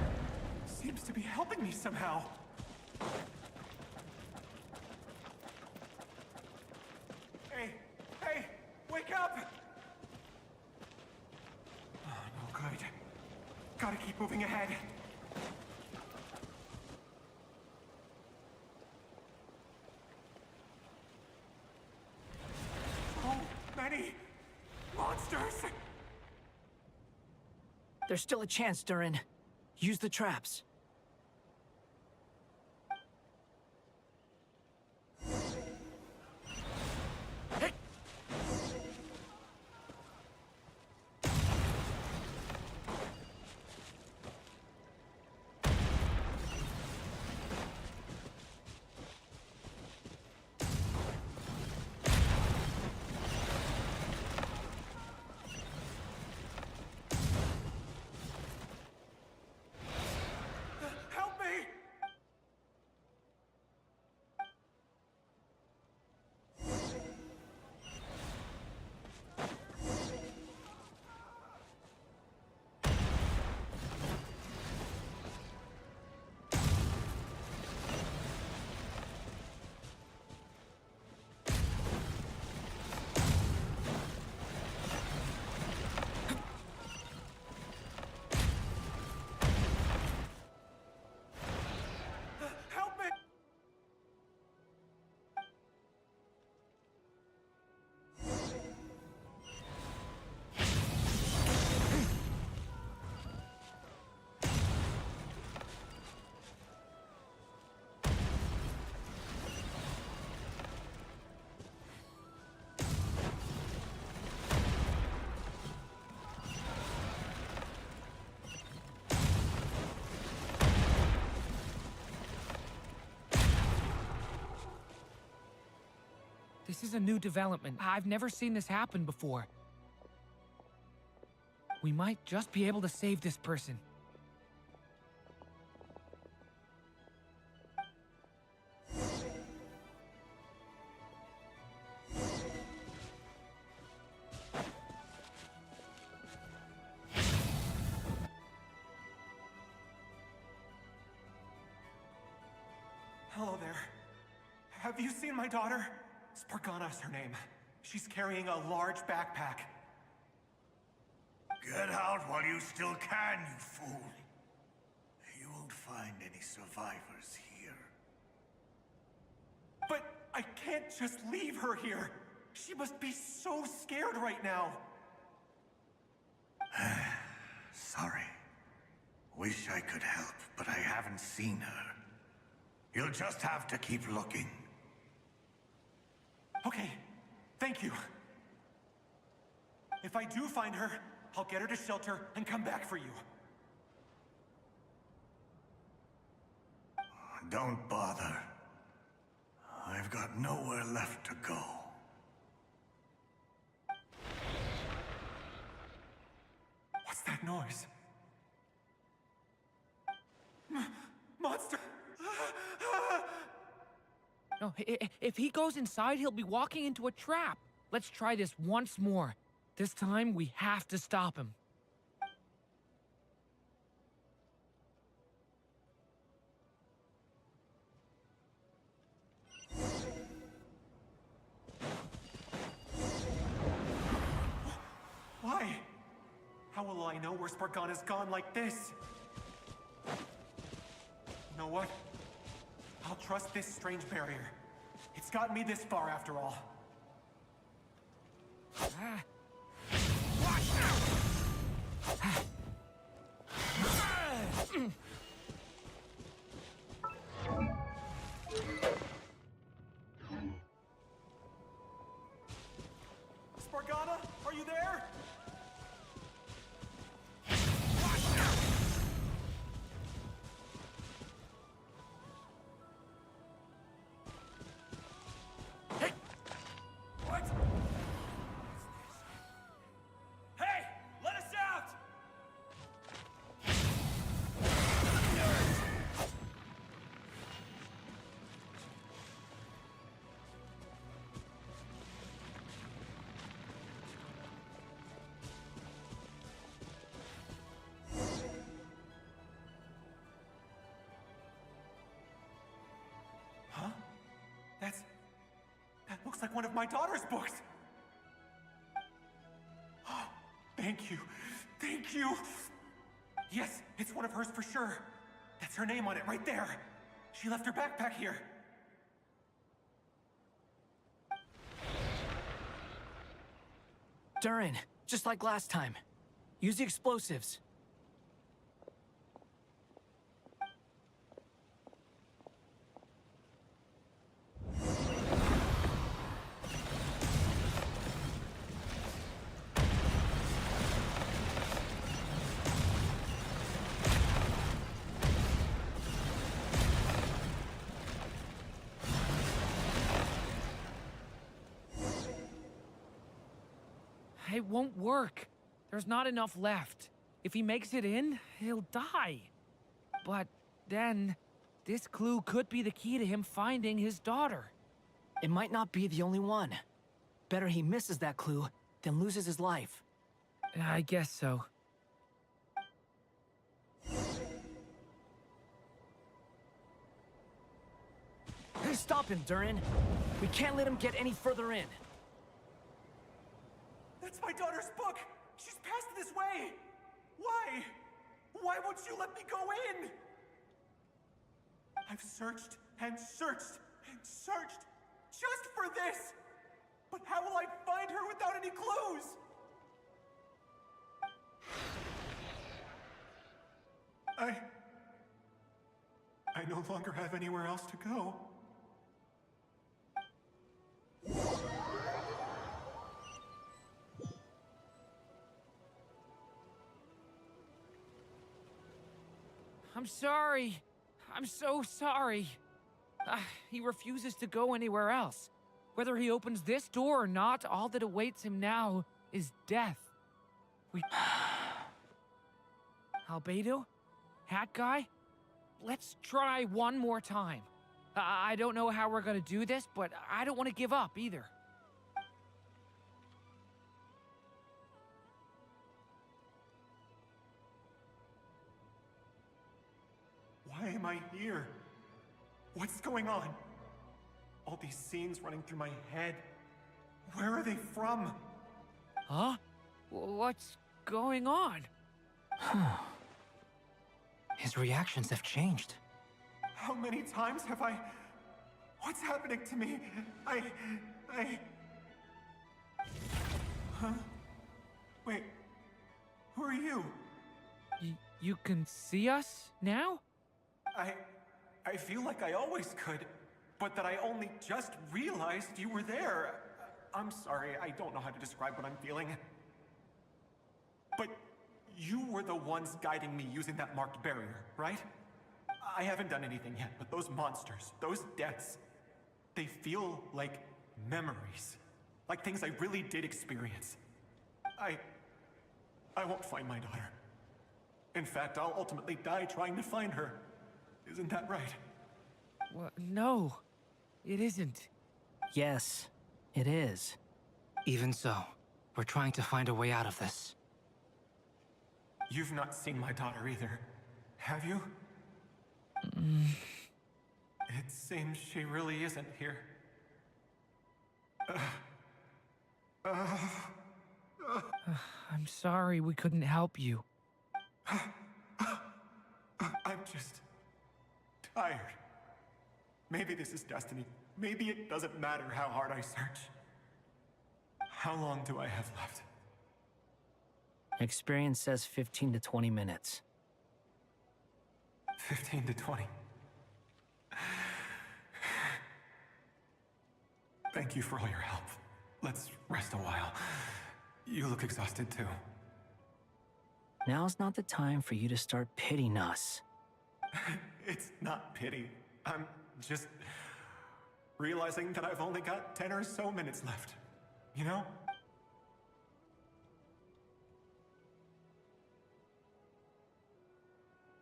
seems to be helping me somehow. Hey, wake up! Oh, no good. Gotta keep moving ahead. Many monsters! There's still a chance, Durin. Use the traps. This is a new development. I've never seen this happen before. We might just be able to save this person. Hello there. Have you seen my daughter? Spargana is her name. She's carrying a large backpack. Get out while you still can, you fool. You won't find any survivors here. But I can't just leave her here. She must be so scared right now. Sorry. Wish I could help, but I haven't seen her. You'll just have to keep looking. Okay, thank you. If I do find her, I'll get her to shelter and come back for you. Don't bother. I've got nowhere left to go. What's that noise? Monster! No, if he goes inside, he'll be walking into a trap. Let's try this once more. This time, we have to stop him. Why? How will I know where Spargana's gone like this? You know what? I'll trust this strange barrier. It's gotten me this far after all. Spargana, are you there? What? Hey! Let us out! Huh? That looks like one of my daughter's books. Thank you. Thank you. Yes, it's one of hers for sure. That's her name on it right there. She left her backpack here. Durin, just like last time. Use the explosives. It won't work. There's not enough left. If he makes it in, he'll die. But then, this clue could be the key to him finding his daughter. It might not be the only one. Better he misses that clue than loses his life. I guess so. Stop him, Durin. We can't let him get any further in. That's my daughter's book! She's passed this way! Why? Why won't you let me go in? I've searched and searched and searched just for this! But how will I find her without any clues? I no longer have anywhere else to go. I'm sorry. I'm so sorry. He refuses to go anywhere else. Whether he opens this door or not, all that awaits him now is death. We... Albedo? Hat guy? Let's try one more time. I don't know how we're gonna do this, but I don't want to give up either. Why am I here? What's going on? All these scenes running through my head. Where are they from? Huh? What's going on? His reactions have changed. How many times have I... What's happening to me? Huh? Wait. Who are you? You can see us now? I feel like I always could, but that I only just realized you were there. I'm sorry, I don't know how to describe what I'm feeling. But you were the ones guiding me using that marked barrier, right? I haven't done anything yet, but those monsters, those deaths, they feel like memories. Like things I really did experience. I won't find my daughter. In fact, I'll ultimately die trying to find her. Isn't that right? Well, no, it isn't. Yes, it is. Even so, we're trying to find a way out of this. You've not seen my daughter either, have you? It seems she really isn't here. I'm sorry we couldn't help you. I'm just... tired. Maybe this is destiny. Maybe it doesn't matter how hard I search. How long do I have left? Experience says 15 to 20 minutes. 15 to 20. Thank you for all your help. Let's rest a while. You look exhausted too. Now's not the time for you to start pitying us. It's not pity. I'm just realizing that I've only got 10 or so minutes left. You know?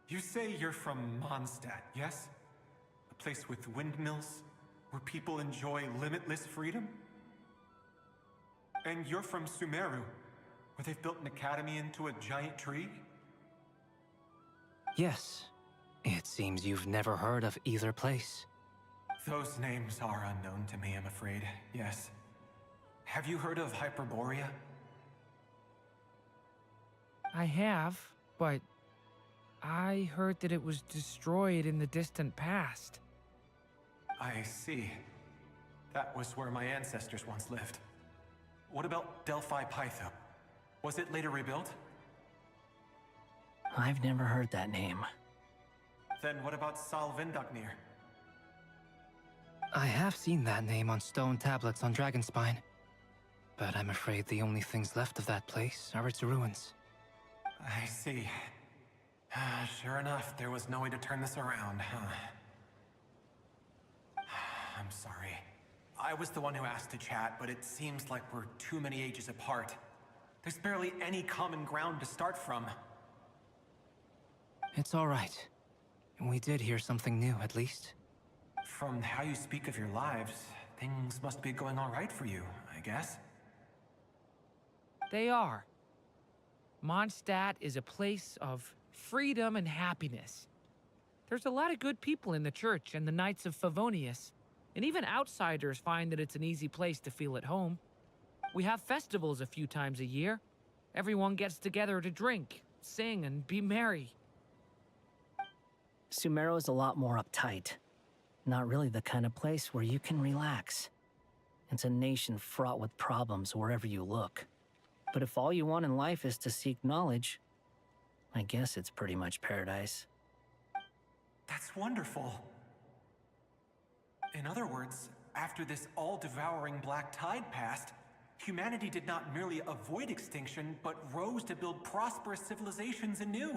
You say you're from Mondstadt, yes? A place with windmills, where people enjoy limitless freedom? And you're from Sumeru, where they've built an academy into a giant tree? Yes. It seems you've never heard of either place. Those names are unknown to me, I'm afraid, yes. Have you heard of Hyperborea? I have, but I heard that it was destroyed in the distant past. I see. That was where my ancestors once lived. What about Delphi Pytho? Was it later rebuilt? I've never heard that name. Then what about Sal Vindaknir? I have seen that name on stone tablets on Dragonspine. But I'm afraid the only things left of that place are its ruins. I see. Sure enough, there was no way to turn this around, huh? I'm sorry. I was the one who asked to chat, but it seems like we're too many ages apart. There's barely any common ground to start from. It's all right. We did hear something new, at least. From how you speak of your lives, things must be going all right for you, I guess. They are. Mondstadt is a place of freedom and happiness. There's a lot of good people in the church and the Knights of Favonius, and even outsiders find that it's an easy place to feel at home. We have festivals a few times a year. Everyone gets together to drink, sing, and be merry. Sumeru is a lot more uptight. Not really the kind of place where you can relax. It's a nation fraught with problems wherever you look. But if all you want in life is to seek knowledge, I guess it's pretty much paradise. That's wonderful. In other words, after this all-devouring black tide passed, humanity did not merely avoid extinction, but rose to build prosperous civilizations anew.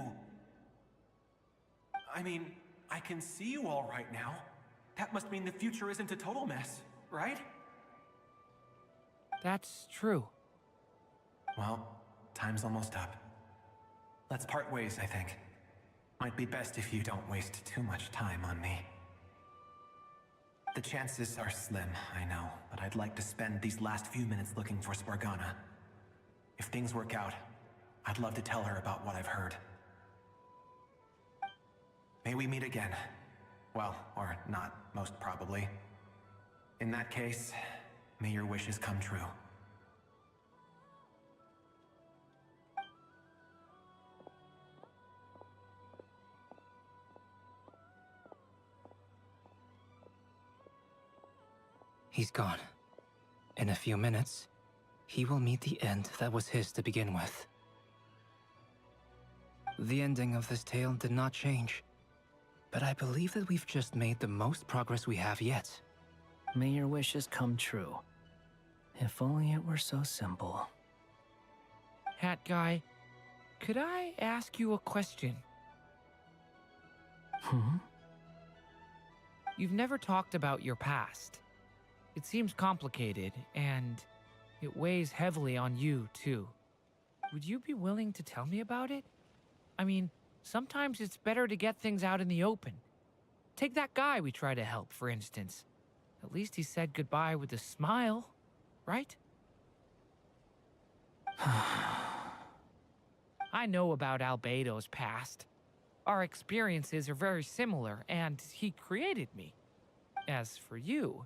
I mean, I can see you all right now. That must mean the future isn't a total mess, right? That's true. Well, time's almost up. Let's part ways, I think. Might be best if you don't waste too much time on me. The chances are slim, I know, but I'd like to spend these last few minutes looking for Spargana. If things work out, I'd love to tell her about what I've heard. May we meet again. Well, or not, most probably. In that case, may your wishes come true. He's gone. In a few minutes, he will meet the end that was his to begin with. The ending of this tale did not change, but I believe that we've just made the most progress we have yet. May your wishes come true. If only it were so simple. Hat guy, could I ask you a question? You've never talked about your past. It seems complicated, and it weighs heavily on you, too. Would you be willing to tell me about it? I mean, sometimes it's better to get things out in the open. Take that guy we try to help, for instance. At least he said goodbye with a smile, right? I know about Albedo's past. Our experiences are very similar, and he created me. As for you,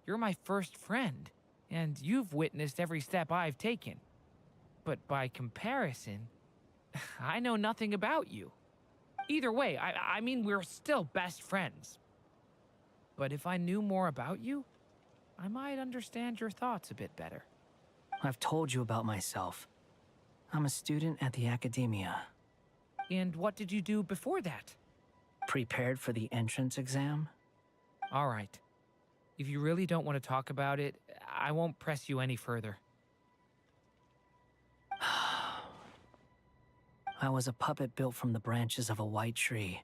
you're my first friend, and you've witnessed every step I've taken. But by comparison, I know nothing about you. Either way, I mean, we're still best friends. But if I knew more about you, I might understand your thoughts a bit better. I've told you about myself. I'm a student at the academia. And what did you do before that? Prepared for the entrance exam? All right. If you really don't want to talk about it, I won't press you any further. I was a puppet built from the branches of a white tree,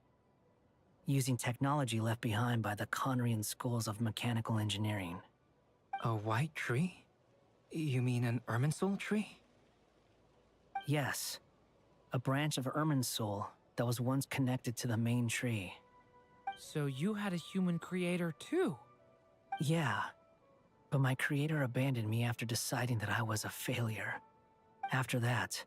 using technology left behind by the Conrian schools of mechanical engineering. A white tree? You mean an Irminsul tree? Yes, a branch of Irminsul that was once connected to the main tree. So you had a human creator too? Yeah, but my creator abandoned me after deciding that I was a failure. After that,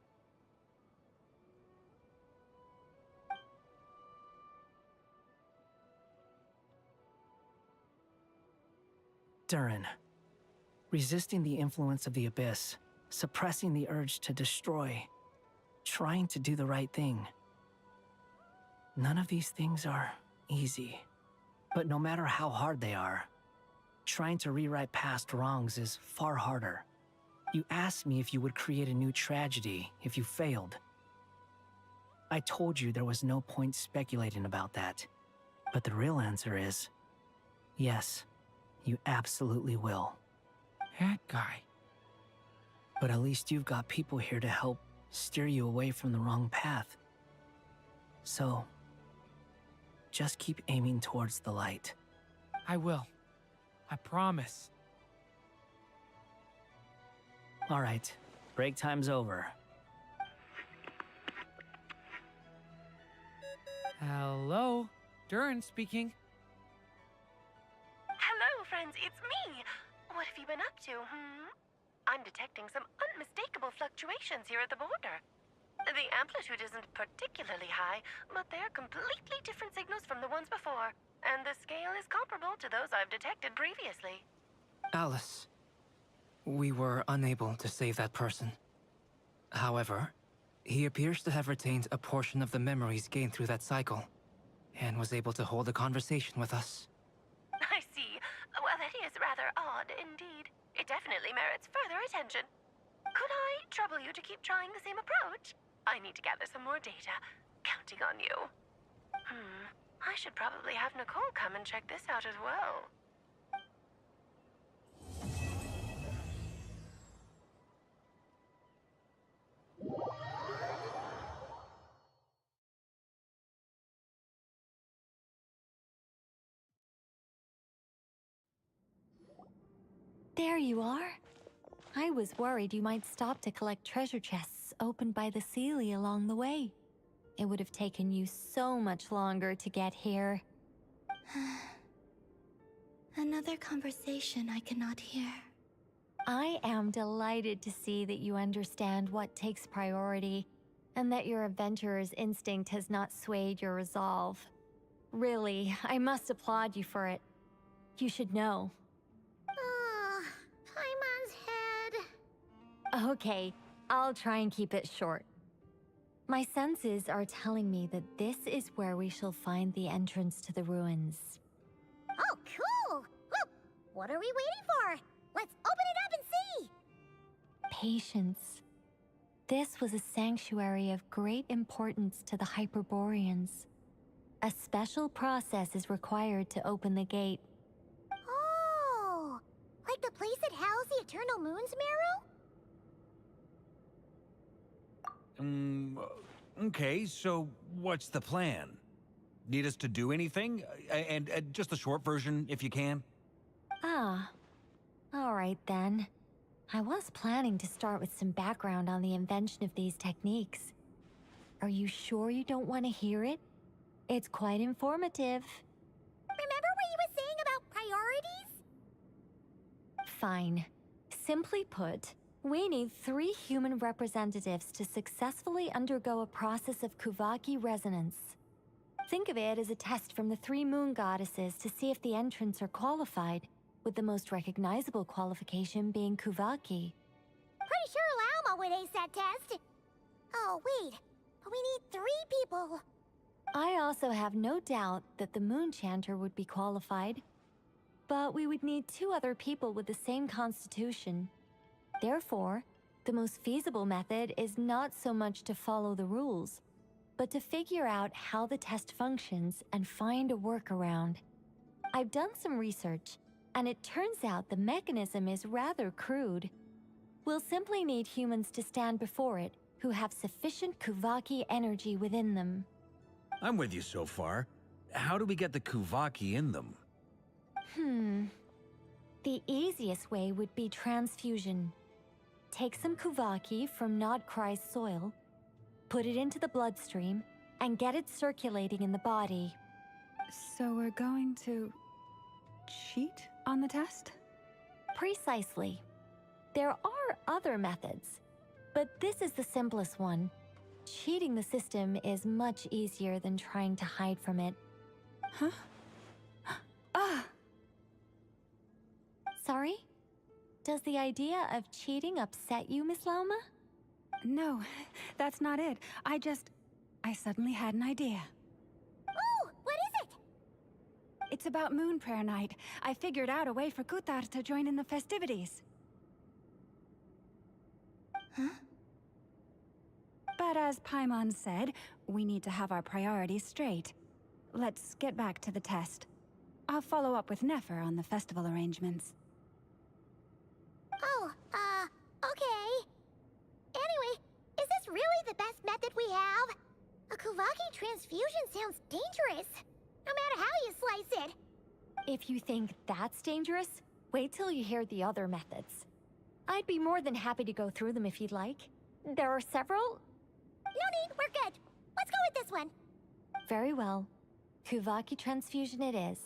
Durin, resisting the influence of the Abyss, suppressing the urge to destroy, trying to do the right thing. None of these things are easy, but no matter how hard they are, trying to rewrite past wrongs is far harder. You asked me if you would create a new tragedy if you failed. I told you there was no point speculating about that, but the real answer is, yes. You absolutely will. That guy. But at least you've got people here to help steer you away from the wrong path. So, just keep aiming towards the light. I will. I promise. All right, break time's over. Hello? Durin speaking. Hello, friends, it's me. What have you been up to, I'm detecting some unmistakable fluctuations here at the border. The amplitude isn't particularly high, but they're completely different signals from the ones before, and the scale is comparable to those I've detected previously. Alice, we were unable to save that person. However, he appears to have retained a portion of the memories gained through that cycle, and was able to hold a conversation with us. I see. Well, that is rather odd indeed. It definitely merits further attention. Could I trouble you to keep trying the same approach? I need to gather some more data. Counting on you. I should probably have Nicole come and check this out as well. There you are. I was worried you might stop to collect treasure chests opened by the Seelie along the way. It would have taken you so much longer to get here. Another conversation I cannot hear. I am delighted to see that you understand what takes priority, and that your adventurer's instinct has not swayed your resolve. Really, I must applaud you for it. You should know. Paimon's head. Okay, I'll try and keep it short. My senses are telling me that this is where we shall find the entrance to the ruins. Oh, cool! Well, what are we waiting for? Let's open it up and see! Patience. This was a sanctuary of great importance to the Hyperboreans. A special process is required to open the gate. Oh! Like the place that housed the Eternal Moon's Marrow? Okay, so what's the plan? Need us to do anything? And just a short version, if you can. Ah. All right, then. I was planning to start with some background on the invention of these techniques. Are you sure you don't want to hear it? It's quite informative. Remember what you were saying about priorities? Fine. Simply put, we need 3 human representatives to successfully undergo a process of Kuvaki resonance. Think of it as a test from the 3 moon goddesses to see if the entrants are qualified, with the most recognizable qualification being Kuvaki. Pretty sure Lauma would ace that test. Oh, wait. But we need 3 people. I also have no doubt that the Moon Chanter would be qualified. But we would need 2 other people with the same constitution. Therefore, the most feasible method is not so much to follow the rules, but to figure out how the test functions and find a workaround. I've done some research, and it turns out the mechanism is rather crude. We'll simply need humans to stand before it who have sufficient Kuvaki energy within them. I'm with you so far. How do we get the Kuvaki in them? The easiest way would be transfusion. Take some Kuvaki from Krai's soil, put it into the bloodstream, and get it circulating in the body. So we're going to cheat on the test? Precisely. There are other methods, but this is the simplest one. Cheating the system is much easier than trying to hide from it. Huh? Ah! Sorry? Does the idea of cheating upset you, Miss Lauma? No, that's not it. I suddenly had an idea. Oh, what is it? It's about Moon Prayer Night. I figured out a way for Kutar to join in the festivities. Huh? But as Paimon said, we need to have our priorities straight. Let's get back to the test. I'll follow up with Nefer on the festival arrangements. Oh, okay. Anyway, is this really the best method we have? A Kuvaki transfusion sounds dangerous, no matter how you slice it. If you think that's dangerous, wait till you hear the other methods. I'd be more than happy to go through them if you'd like. There are several. No need, we're good. Let's go with this one. Very well. Kuvaki transfusion it is.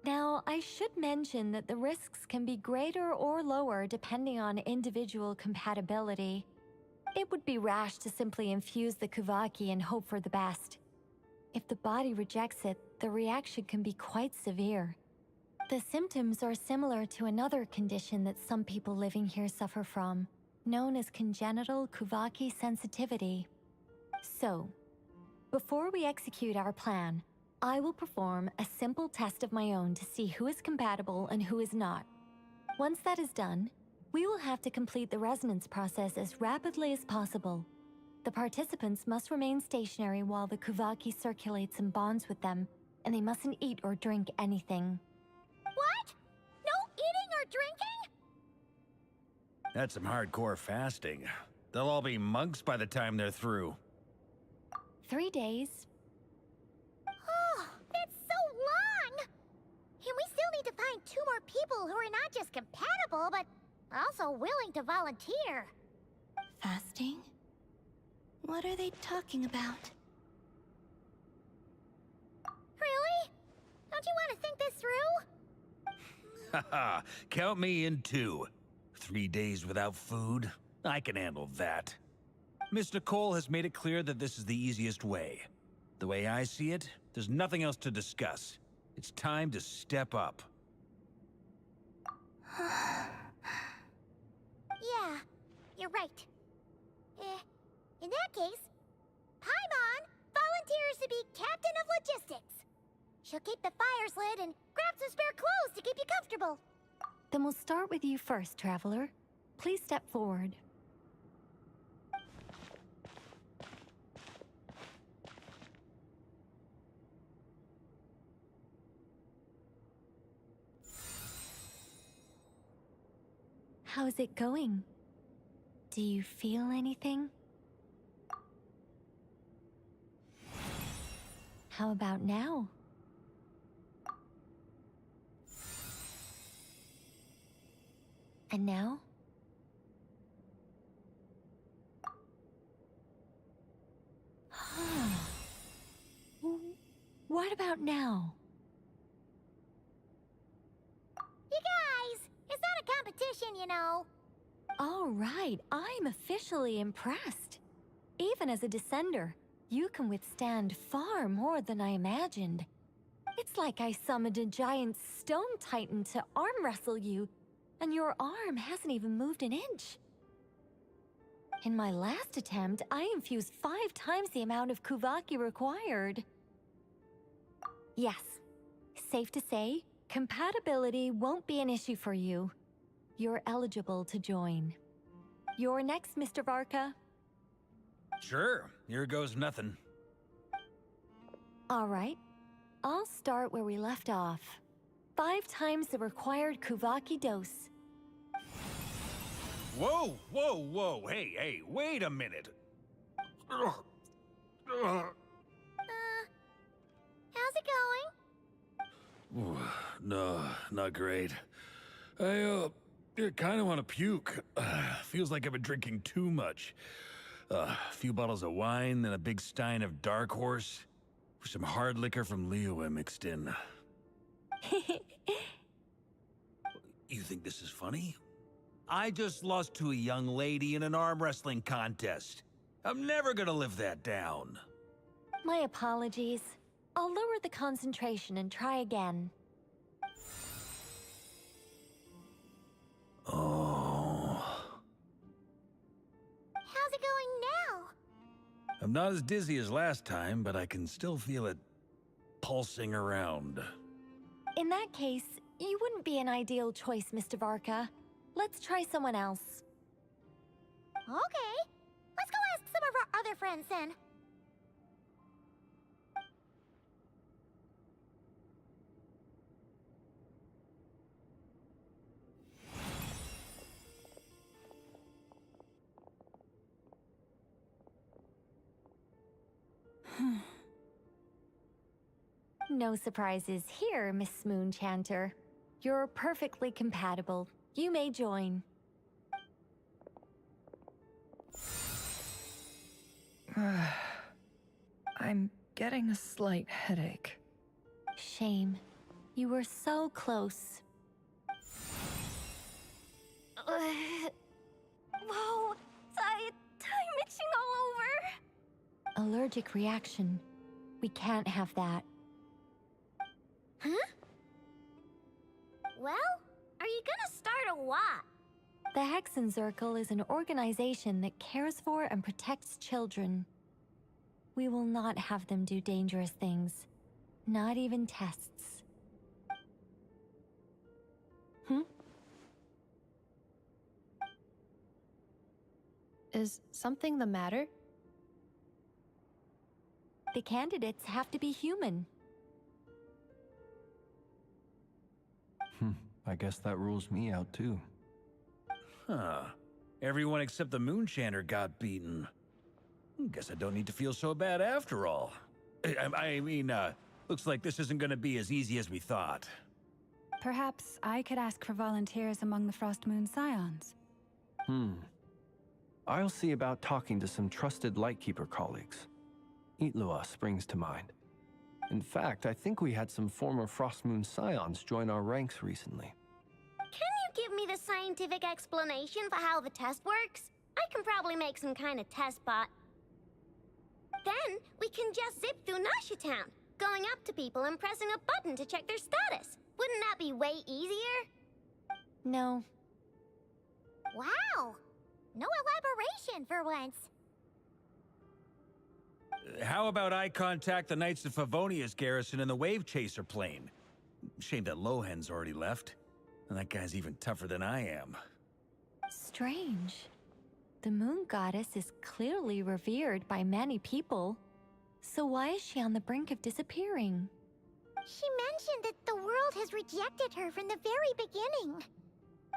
Now, I should mention that the risks can be greater or lower depending on individual compatibility. It would be rash to simply infuse the Kuvaki and hope for the best. If the body rejects it, the reaction can be quite severe. The symptoms are similar to another condition that some people living here suffer from, known as congenital Kuvaki sensitivity. So, before we execute our plan, I will perform a simple test of my own to see who is compatible and who is not. Once that is done, we will have to complete the resonance process as rapidly as possible. The participants must remain stationary while the Kuvaki circulates and bonds with them, and they mustn't eat or drink anything. What? No eating or drinking? That's some hardcore fasting. They'll all be monks by the time they're through. 3 days. Oh, that's so long! And we still need to find 2 more people who are not just compatible, but Also willing to volunteer. Fasting? What are they talking about? Really? Don't you want to think this through? Haha, count me in too. 3 days without food? I can handle that. Miss Nicole has made it clear that this is the easiest way. The way I see it, there's nothing else to discuss. It's time to step up. Yeah, you're right. In that case, Paimon volunteers to be Captain of Logistics. She'll keep the fires lit and grab some spare clothes to keep you comfortable. Then we'll start with you first, Traveler. Please step forward. How's it going? Do you feel anything? How about now? And now? What about now? You guys, it's not a competition, you know. All right, I'm officially impressed. Even as a descender, you can withstand far more than I imagined. It's like I summoned a giant stone titan to arm wrestle you, and your arm hasn't even moved an inch. In my last attempt, I infused 5 times the amount of Kuvaki required. Yes, safe to say, compatibility won't be an issue for you. You're eligible to join. You're next, Mr. Varka. Sure, here goes nothing. All right, I'll start where we left off. 5 times the required Kuvaki dose. Whoa, whoa, whoa, hey, wait a minute. How's it going? No, not great. I kind of want to puke. Feels like I've been drinking too much. A few bottles of wine, then a big stein of Dark Horse, with some hard liquor from Liyue mixed in. You think this is funny? I just lost to a young lady in an arm wrestling contest. I'm never gonna live that down. My apologies. I'll lower the concentration and try again. Oh. How's it going now? I'm not as dizzy as last time, but I can still feel it pulsing around. In that case, you wouldn't be an ideal choice, Mr. Varka. Let's try someone else. Okay. Let's go ask some of our other friends then. No surprises here, Miss Moonchanter. You're perfectly compatible. You may join. I'm getting a slight headache. Shame. You were so close. Whoa, I'm itching all over. Allergic reaction. We can't have that. Huh? Well, are you gonna start a what? The Hexenzirkel is an organization that cares for and protects children. We will not have them do dangerous things. Not even tests. Is something the matter? The candidates have to be human. I guess that rules me out too. Huh. Everyone except the Moonchanter got beaten. Guess I don't need to feel so bad after all. I mean, looks like this isn't gonna be as easy as we thought. Perhaps I could ask for volunteers among the Frost Moon Scions. I'll see about talking to some trusted Lightkeeper colleagues. Itlua springs to mind. In fact, I think we had some former Frost Moon Scions join our ranks recently. Can you give me the scientific explanation for how the test works? I can probably make some kind of test bot. Then we can just zip through Nasha Town, going up to people and pressing a button to check their status. Wouldn't that be way easier? No. Wow! No elaboration for once. How about I contact the Knights of Favonia's garrison in the Wave Chaser plane? Shame that Lohan's already left. And that guy's even tougher than I am. Strange. The moon goddess is clearly revered by many people. So why is she on the brink of disappearing? She mentioned that the world has rejected her from the very beginning.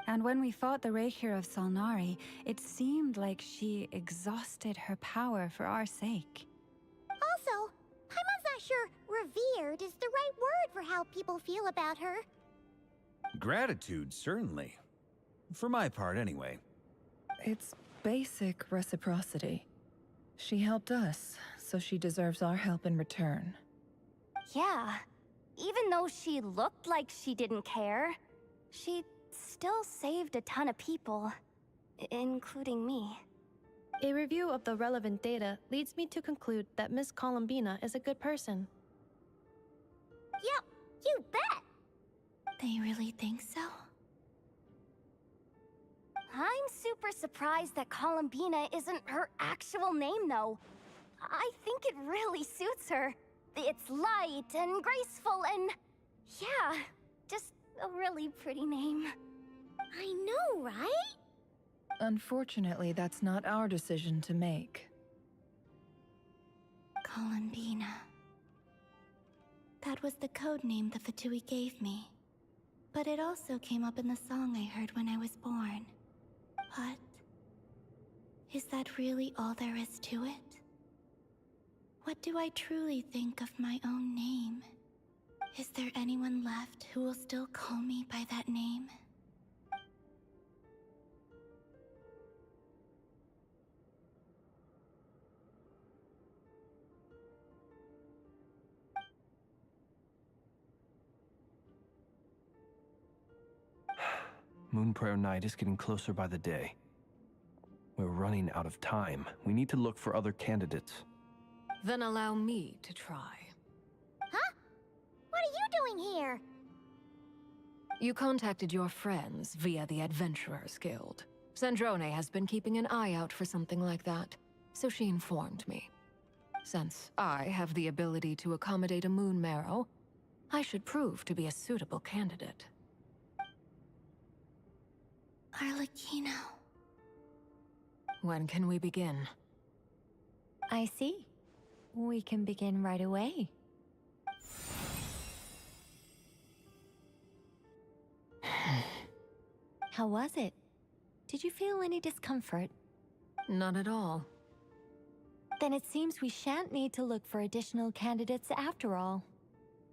And when we fought the Reikir of Salnari, it seemed like she exhausted her power for our sake. Also, I'm not sure revered is the right word for how people feel about her. Gratitude, certainly. For my part, anyway. It's basic reciprocity. She helped us, so she deserves our help in return. Yeah. Even though she looked like she didn't care, she still saved a ton of people, including me. A review of the relevant data leads me to conclude that Miss Columbina is a good person. Yep, you bet! They really think so? I'm super surprised that Columbina isn't her actual name, though. I think it really suits her. It's light and graceful and... yeah, just a really pretty name. I know, right? Unfortunately, that's not our decision to make. Columbina. That was the code name the Fatui gave me. But it also came up in the song I heard when I was born. But... is that really all there is to it? What do I truly think of my own name? Is there anyone left who will still call me by that name? Moon Prayer Night is getting closer by the day. We're running out of time. We need to look for other candidates. Then allow me to try. Huh? What are you doing here? You contacted your friends via the Adventurers Guild. Sandrone has been keeping an eye out for something like that, so she informed me. Since I have the ability to accommodate a moon marrow, I should prove to be a suitable candidate. Arlecchino. When can we begin? I see. We can begin right away. How was it? Did you feel any discomfort? Not at all. Then it seems we shan't need to look for additional candidates after all.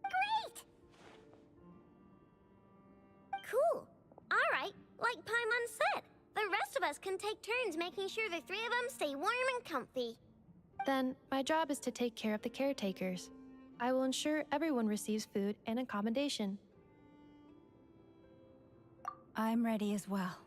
Great! Cool. Alright, like Paimon said, the rest of us can take turns making sure the three of them stay warm and comfy. Then, my job is to take care of the caretakers. I will ensure everyone receives food and accommodation. I'm ready as well.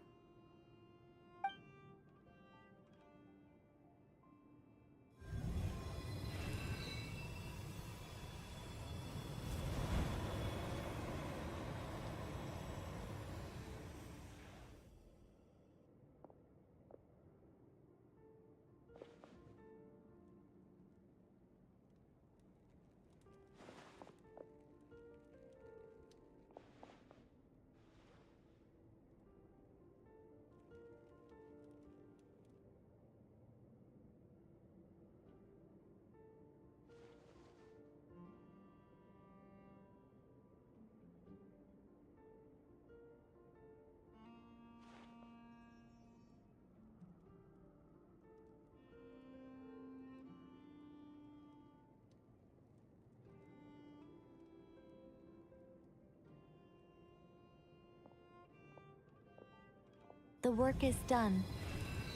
the work is done.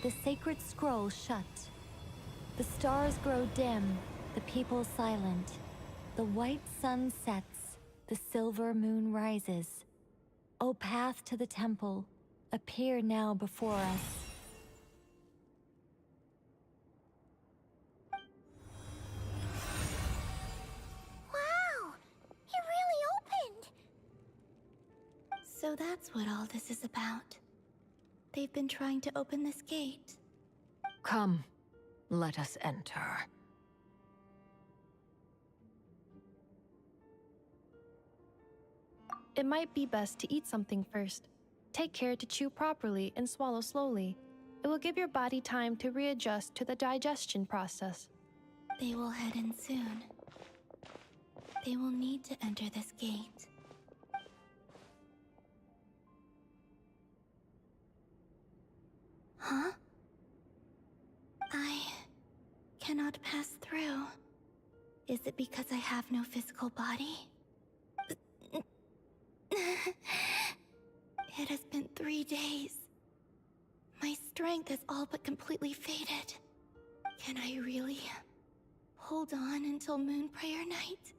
The sacred scroll shut. The stars grow dim, the people silent. The white sun sets, the silver moon rises. O path to the temple, appear now before us. Wow! It really opened! So that's what all this is about. They've been trying to open this gate. Come, let us enter. It might be best to eat something first. Take care to chew properly and swallow slowly. It will give your body time to readjust to the digestion process. They will head in soon. They will need to enter this gate. Huh? I cannot pass through. Is it because I have no physical body? It has been 3 days. My strength has all but completely faded. Can I really hold on until Moon Prayer Night?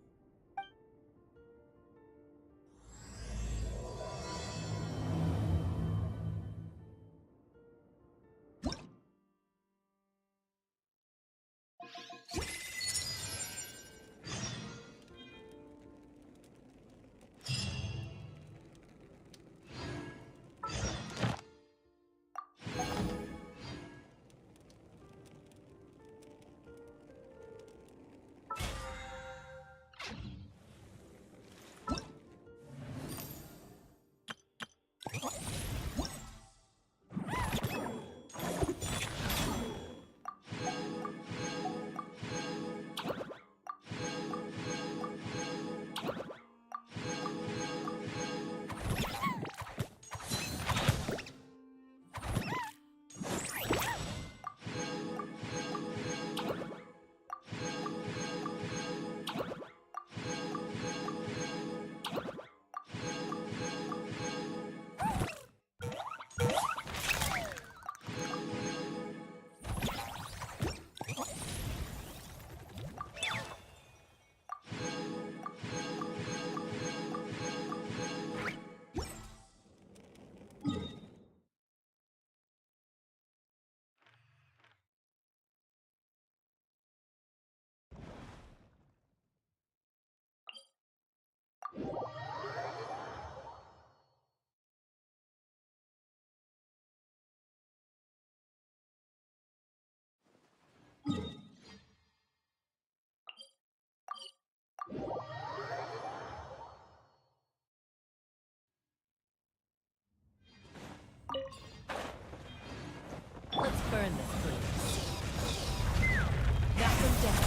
Let's burn this place. Knock them down.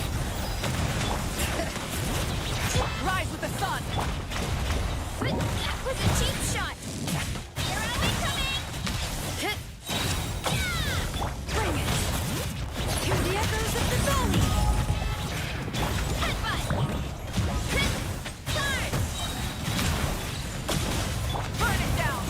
Rise with the sun! That was a cheap shot! Here are we coming! Bring it! Hear the echoes of the valley! Headbutt! Charge! Burn it down!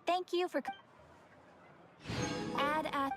Thank you for... Add at...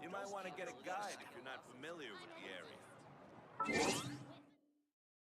You might want to get a guide if you're not familiar with the area.